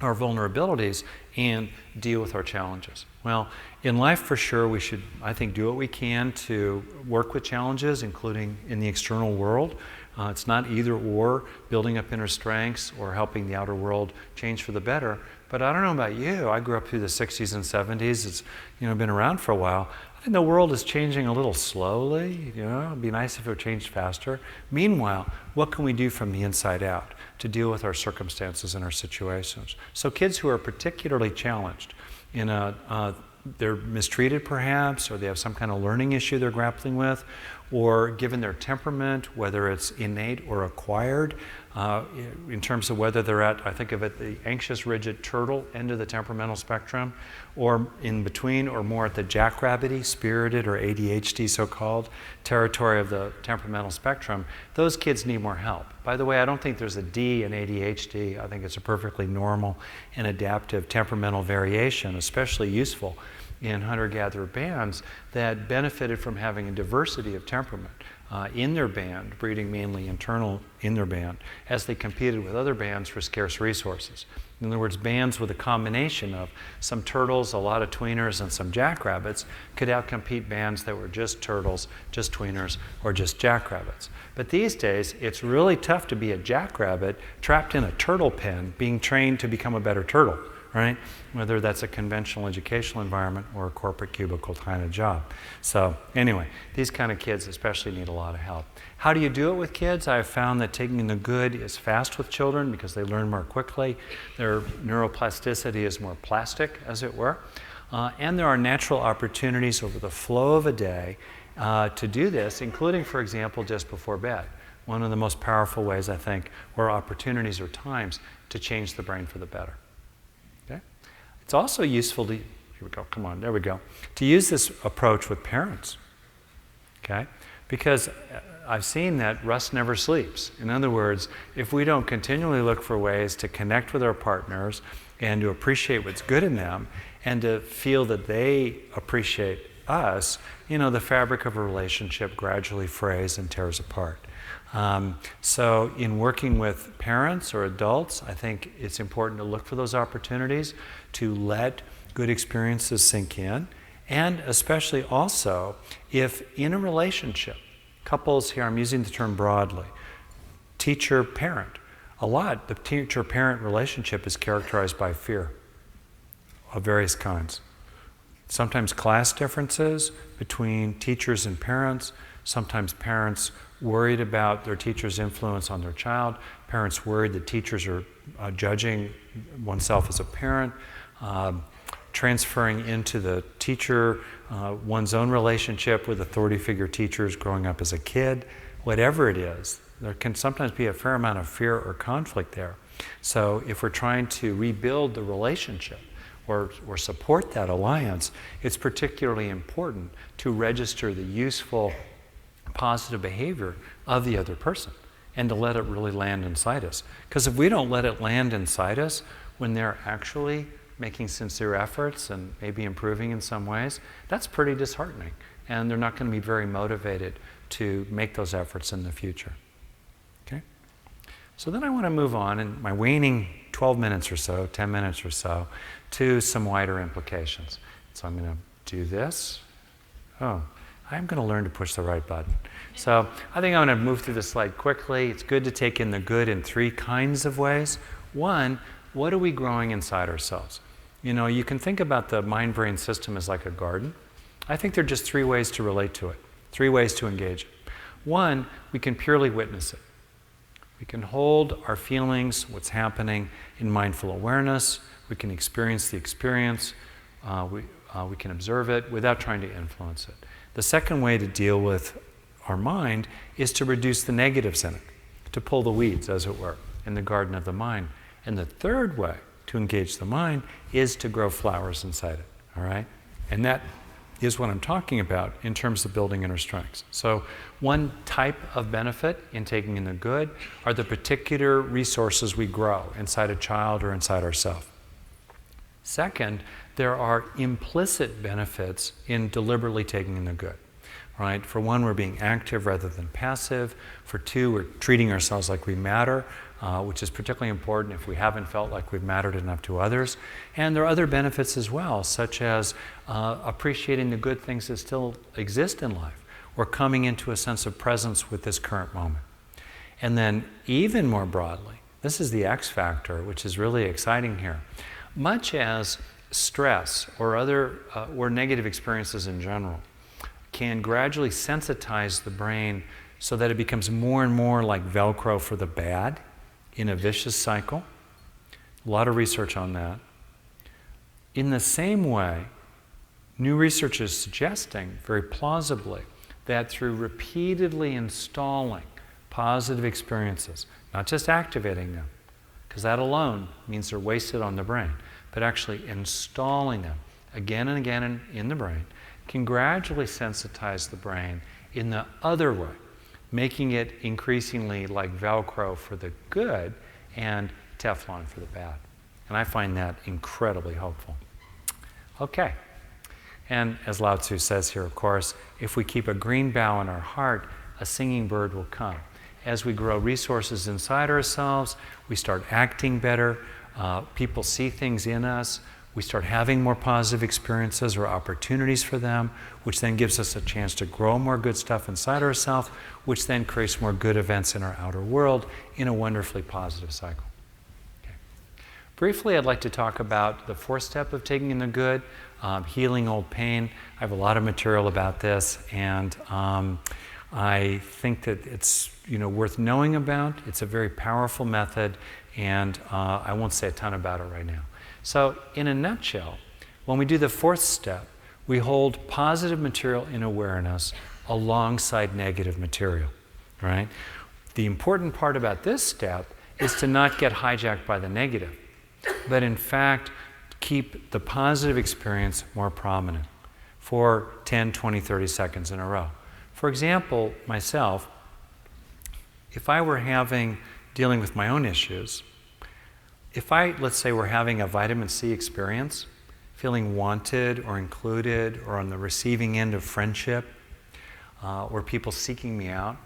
our vulnerabilities and deal with our challenges? Well, in life, for sure, we should, I think, do what we can to work with challenges, including in the external world. It's not either or, building up inner strengths or helping the outer world change for the better. But I don't know about you. I grew up through the 60s and 70s. It's been around for a while. I think the world is changing a little slowly. It'd be nice if it would change faster. Meanwhile, what can we do from the inside out to deal with our circumstances and our situations? So kids who are particularly challenged in a they're mistreated perhaps, or they have some kind of learning issue they're grappling with, or given their temperament, whether it's innate or acquired, in terms of whether they're at, I think of it, the anxious, rigid turtle end of the temperamental spectrum, or in between, or more at the jackrabbity, spirited, or ADHD so-called, territory of the temperamental spectrum, those kids need more help. By the way, I don't think there's a D in ADHD. I think it's a perfectly normal and adaptive temperamental variation, especially useful in hunter-gatherer bands that benefited from having a diversity of temperament in their band, breeding mainly internal in their band, as they competed with other bands for scarce resources. In other words, bands with a combination of some turtles, a lot of tweeners, and some jackrabbits could outcompete bands that were just turtles, just tweeners, or just jackrabbits. But these days, it's really tough to be a jackrabbit trapped in a turtle pen being trained to become a better turtle, right? Whether that's a conventional educational environment or a corporate cubicle kind of job. So anyway, these kind of kids especially need a lot of help. How do you do it with kids? I've found that taking the good is fast with children because they learn more quickly. Their neuroplasticity is more plastic, as it were. And there are natural opportunities over the flow of a day to do this, including, for example, just before bed. One of the most powerful ways, I think, or opportunities or times to change the brain for the better. It's also useful to, here we go, come on, there we go, to use this approach with parents, okay? Because I've seen that rust never sleeps. In other words, if we don't continually look for ways to connect with our partners and to appreciate what's good in them and to feel that they appreciate us, the fabric of a relationship gradually frays and tears apart. So in working with parents or adults, I think it's important to look for those opportunities to let good experiences sink in, and especially also if in a relationship, couples here, I'm using the term broadly, teacher-parent, the teacher-parent relationship is characterized by fear of various kinds. Sometimes class differences between teachers and parents, sometimes parents worried about their teacher's influence on their child, parents worried that teachers are judging oneself as a parent, transferring into the teacher, one's own relationship with authority figure teachers growing up as a kid, whatever it is, there can sometimes be a fair amount of fear or conflict there. So if we're trying to rebuild the relationship or support that alliance, it's particularly important to register the useful positive behavior of the other person and to let it really land inside us. Because if we don't let it land inside us when they're actually making sincere efforts and maybe improving in some ways, that's pretty disheartening. And they're not going to be very motivated to make those efforts in the future. Okay? So then I want to move on in my waning 12 minutes or so, 10 minutes or so, to some wider implications. So I'm going to do this. Oh, I'm going to learn to push the right button. So I think I'm going to move through this slide quickly. It's good to take in the good in three kinds of ways. One, what are we growing inside ourselves? You can think about the mind-brain system as like a garden. I think there are just three ways to relate to it, three ways to engage it. One, we can purely witness it. We can hold our feelings, what's happening in mindful awareness. We can experience the experience. We can observe it without trying to influence it. The second way to deal with our mind is to reduce the negatives in it, to pull the weeds, as it were, in the garden of the mind. And the third way to engage the mind is to grow flowers inside it, all right? And that is what I'm talking about in terms of building inner strengths. So one type of benefit in taking in the good are the particular resources we grow inside a child or inside ourselves. Second, there are implicit benefits in deliberately taking in the good, right? For one, we're being active rather than passive. For two, we're treating ourselves like we matter, which is particularly important if we haven't felt like we've mattered enough to others. And there are other benefits as well, such as appreciating the good things that still exist in life, or coming into a sense of presence with this current moment. And then even more broadly, this is the X factor, which is really exciting here. Much as stress or negative experiences in general can gradually sensitize the brain so that it becomes more and more like Velcro for the bad in a vicious cycle. A lot of research on that. In the same way, New research is suggesting, very plausibly, that through repeatedly installing positive experiences, not just activating them, because that alone means they're wasted on the brain, but actually installing them again and again in the brain can gradually sensitize the brain in the other way, making it increasingly like Velcro for the good and Teflon for the bad. And I find that incredibly hopeful. Okay. And as Lao Tzu says here, of course, if we keep a green bough in our heart, a singing bird will come. As we grow resources inside ourselves, we start acting better, people see things in us, we start having more positive experiences or opportunities for them, which then gives us a chance to grow more good stuff inside ourselves, which then creates more good events in our outer world in a wonderfully positive cycle. Okay. Briefly, I'd like to talk about the fourth step of taking in the good, healing old pain. I have a lot of material about this, and I think that it's worth knowing about. It's a very powerful method, and I won't say a ton about it right now. So in a nutshell, when we do the fourth step, we hold positive material in awareness alongside negative material, right? The important part about this step is to not get hijacked by the negative, but in fact, keep the positive experience more prominent for 10, 20, 30 seconds in a row. For example, myself, if I were dealing with my own issues, if let's say we're having a vitamin C experience, feeling wanted or included or on the receiving end of friendship, or people seeking me out,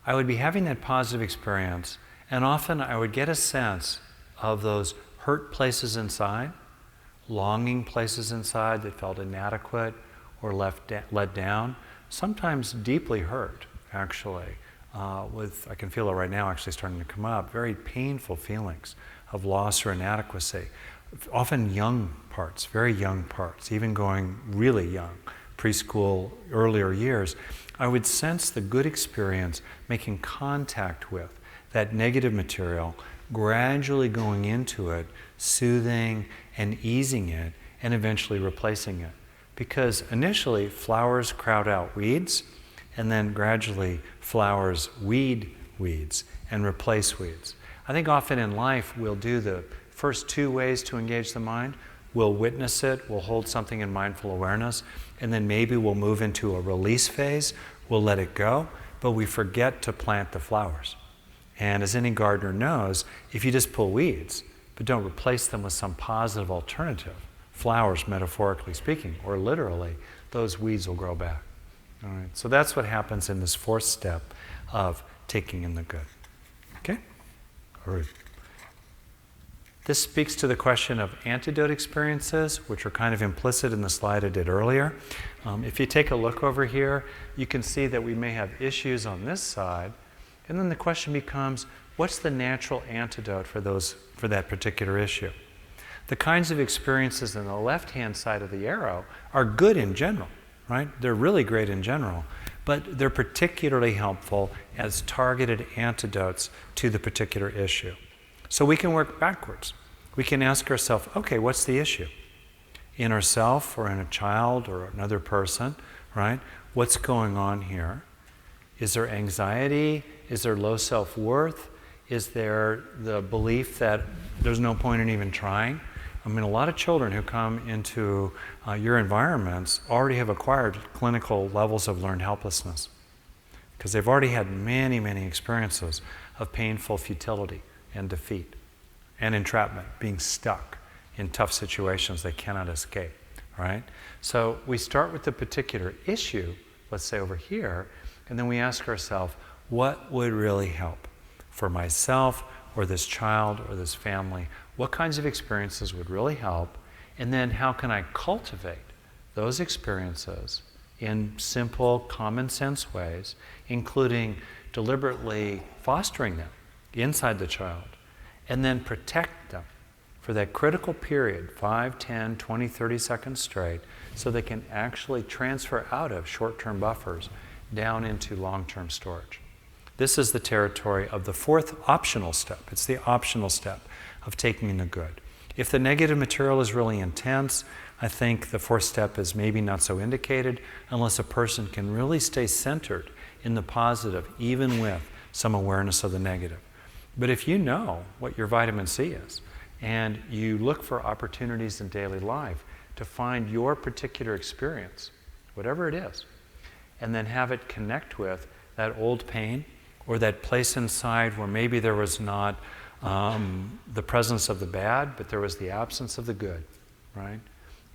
I would be having that positive experience, and often I would get a sense of those hurt places inside, longing places inside that felt inadequate or let down, sometimes deeply hurt, actually. I can feel it right now actually starting to come up, very painful feelings of loss or inadequacy. Often young parts, very young parts, even going really young, preschool, earlier years. I would sense the good experience making contact with that negative material, gradually going into it, soothing and easing it, and eventually replacing it. Because initially, flowers crowd out weeds, and then gradually flowers weed weeds and replace weeds. I think often in life we'll do the first two ways to engage the mind. We'll witness it, we'll hold something in mindful awareness, and then maybe we'll move into a release phase, we'll let it go, but we forget to plant the flowers. And as any gardener knows, if you just pull weeds, but don't replace them with some positive alternative, flowers metaphorically speaking, or literally, those weeds will grow back. All right, so that's what happens in this fourth step of taking in the good. Okay? All right. This speaks to the question of antidote experiences, which are kind of implicit in the slide I did earlier. If you take a look over here, you can see that we may have issues on this side, and then the question becomes, what's the natural antidote for that particular issue? The kinds of experiences on the left-hand side of the arrow are good in general, right? They're really great in general, but they're particularly helpful as targeted antidotes to the particular issue. So we can work backwards. We can ask ourselves, okay, what's the issue? In ourself or in a child or another person, right? What's going on here? Is there anxiety? Is there low self-worth? Is there the belief that there's no point in even trying? I mean, a lot of children who come into your environments already have acquired clinical levels of learned helplessness because they've already had many, many experiences of painful futility and defeat and entrapment, being stuck in tough situations they cannot escape, right? So we start with the particular issue, let's say over here, and then we ask ourselves, what would really help for myself or this child or this family? What kinds of experiences would really help? And then how can I cultivate those experiences in simple, common sense ways, including deliberately fostering them inside the child, and then protect them for that critical period, 5, 10, 20, 30 seconds straight, so they can actually transfer out of short-term buffers down into long-term storage. This is the territory of the fourth optional step. It's the optional step of taking in the good. If the negative material is really intense, I think the fourth step is maybe not so indicated unless a person can really stay centered in the positive, even with some awareness of the negative. But if you know what your vitamin C is, and you look for opportunities in daily life to find your particular experience, whatever it is, and then have it connect with that old pain or that place inside where maybe there was not the presence of the bad, but there was the absence of the good, right?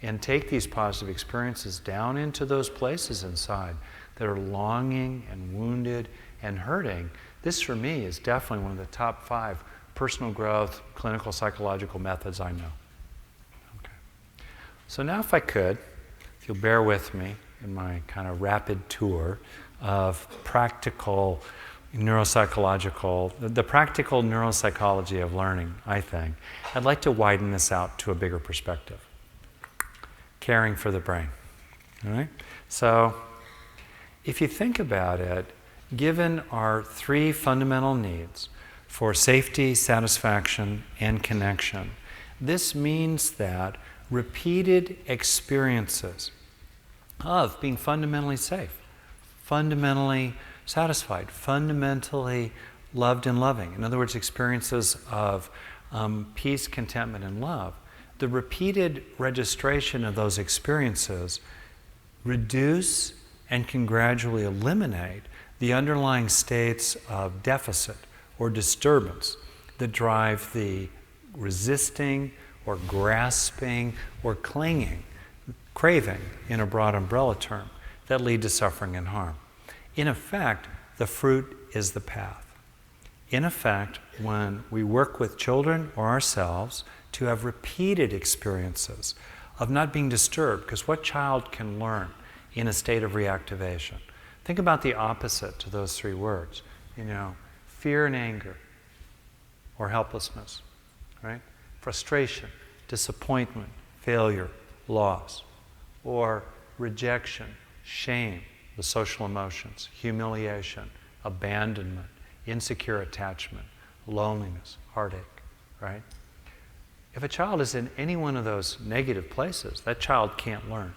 And take these positive experiences down into those places inside that are longing and wounded and hurting. This, for me, is definitely one of the top 5 personal growth, clinical psychological methods I know. Okay. So now if I could, if you'll bear with me in my kind of rapid tour of practical neuropsychological, the practical neuropsychology of learning, I think, I'd like to widen this out to a bigger perspective. Caring for the brain. All right? So if you think about it, given our 3 fundamental needs for safety, satisfaction, and connection, this means that repeated experiences of being fundamentally safe, fundamentally satisfied, fundamentally loved and loving, in other words, experiences of peace, contentment, and love, the repeated registration of those experiences reduce and can gradually eliminate the underlying states of deficit or disturbance that drive the resisting or grasping or clinging, craving in a broad umbrella term, that lead to suffering and harm. In effect, the fruit is the path. In effect, when we work with children or ourselves to have repeated experiences of not being disturbed, because what child can learn in a state of reactivation? Think about the opposite to those 3 words. Fear and anger, or helplessness, right? Frustration, disappointment, failure, loss, or rejection, shame, the social emotions, humiliation, abandonment, insecure attachment, loneliness, heartache, right? If a child is in any one of those negative places, that child can't learn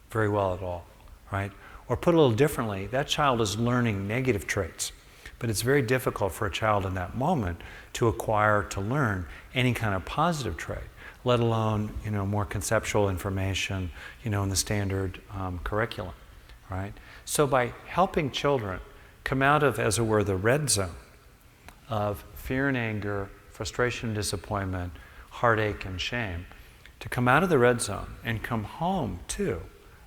very well at all, right? Or put a little differently, that child is learning negative traits, but it's very difficult for a child in that moment to acquire, to learn any kind of positive trait, let alone, more conceptual information, in the standard curriculum, right? So by helping children come out of, as it were, the red zone of fear and anger, frustration and disappointment, heartache and shame, to come out of the red zone and come home to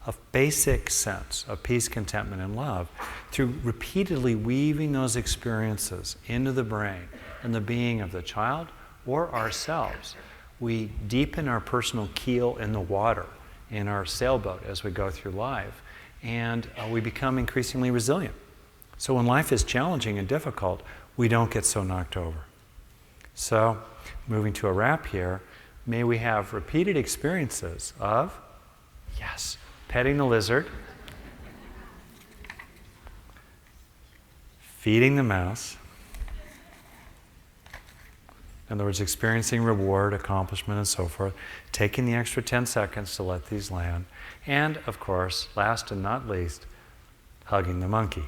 a basic sense of peace, contentment, and love through repeatedly weaving those experiences into the brain and the being of the child or ourselves, we deepen our personal keel in the water, in our sailboat as we go through life, and we become increasingly resilient. So when life is challenging and difficult, we don't get so knocked over. So, moving to a wrap here, may we have repeated experiences of, yes, petting the lizard, feeding the mouse, in other words, experiencing reward, accomplishment, and so forth, taking the extra 10 seconds to let these land, and, of course, last and not least, hugging the monkey.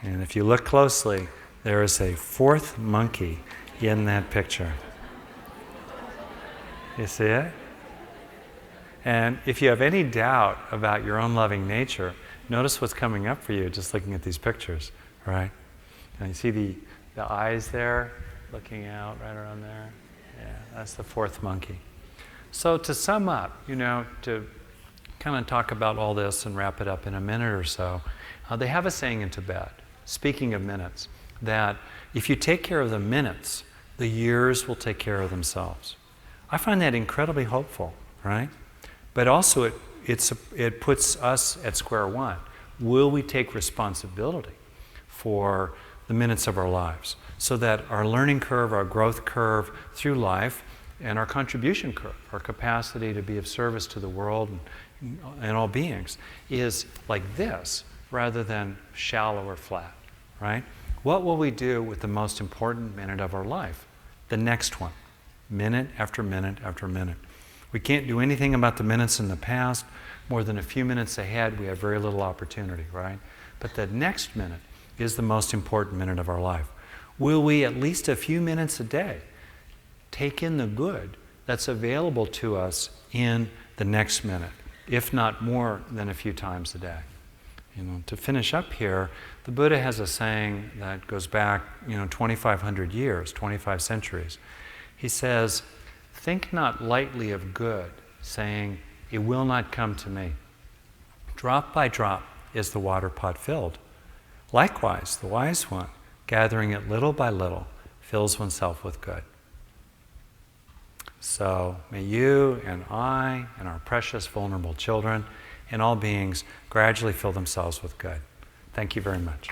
And if you look closely, there is a 4th monkey in that picture. You see it? And if you have any doubt about your own loving nature, notice what's coming up for you just looking at these pictures, right? And you see the eyes there, looking out right around there? Yeah, that's the 4th monkey. So to sum up, to kind of talk about all this and wrap it up in a minute or so, they have a saying in Tibet, speaking of minutes, that if you take care of the minutes, the years will take care of themselves. I find that incredibly hopeful, right? But also it puts us at square one. Will we take responsibility for the minutes of our lives so that our learning curve, our growth curve through life, and our contribution curve, our capacity to be of service to the world and all beings, is like this rather than shallow or flat, right? What will we do with the most important minute of our life? The next one. minute after minute after minute. We can't do anything about the minutes in the past. More than a few minutes ahead, we have very little opportunity, right? But the next minute is the most important minute of our life. Will we, at least a few minutes a day, take in the good that's available to us in the next minute, if not more than a few times a day? To finish up here, the Buddha has a saying that goes back, 2,500 years, 25 centuries. He says, "Think not lightly of good, saying, it will not come to me. Drop by drop is the water pot filled. Likewise, the wise one, gathering it little by little, fills oneself with good." So may you and I and our precious vulnerable children and all beings gradually fill themselves with good. Thank you very much.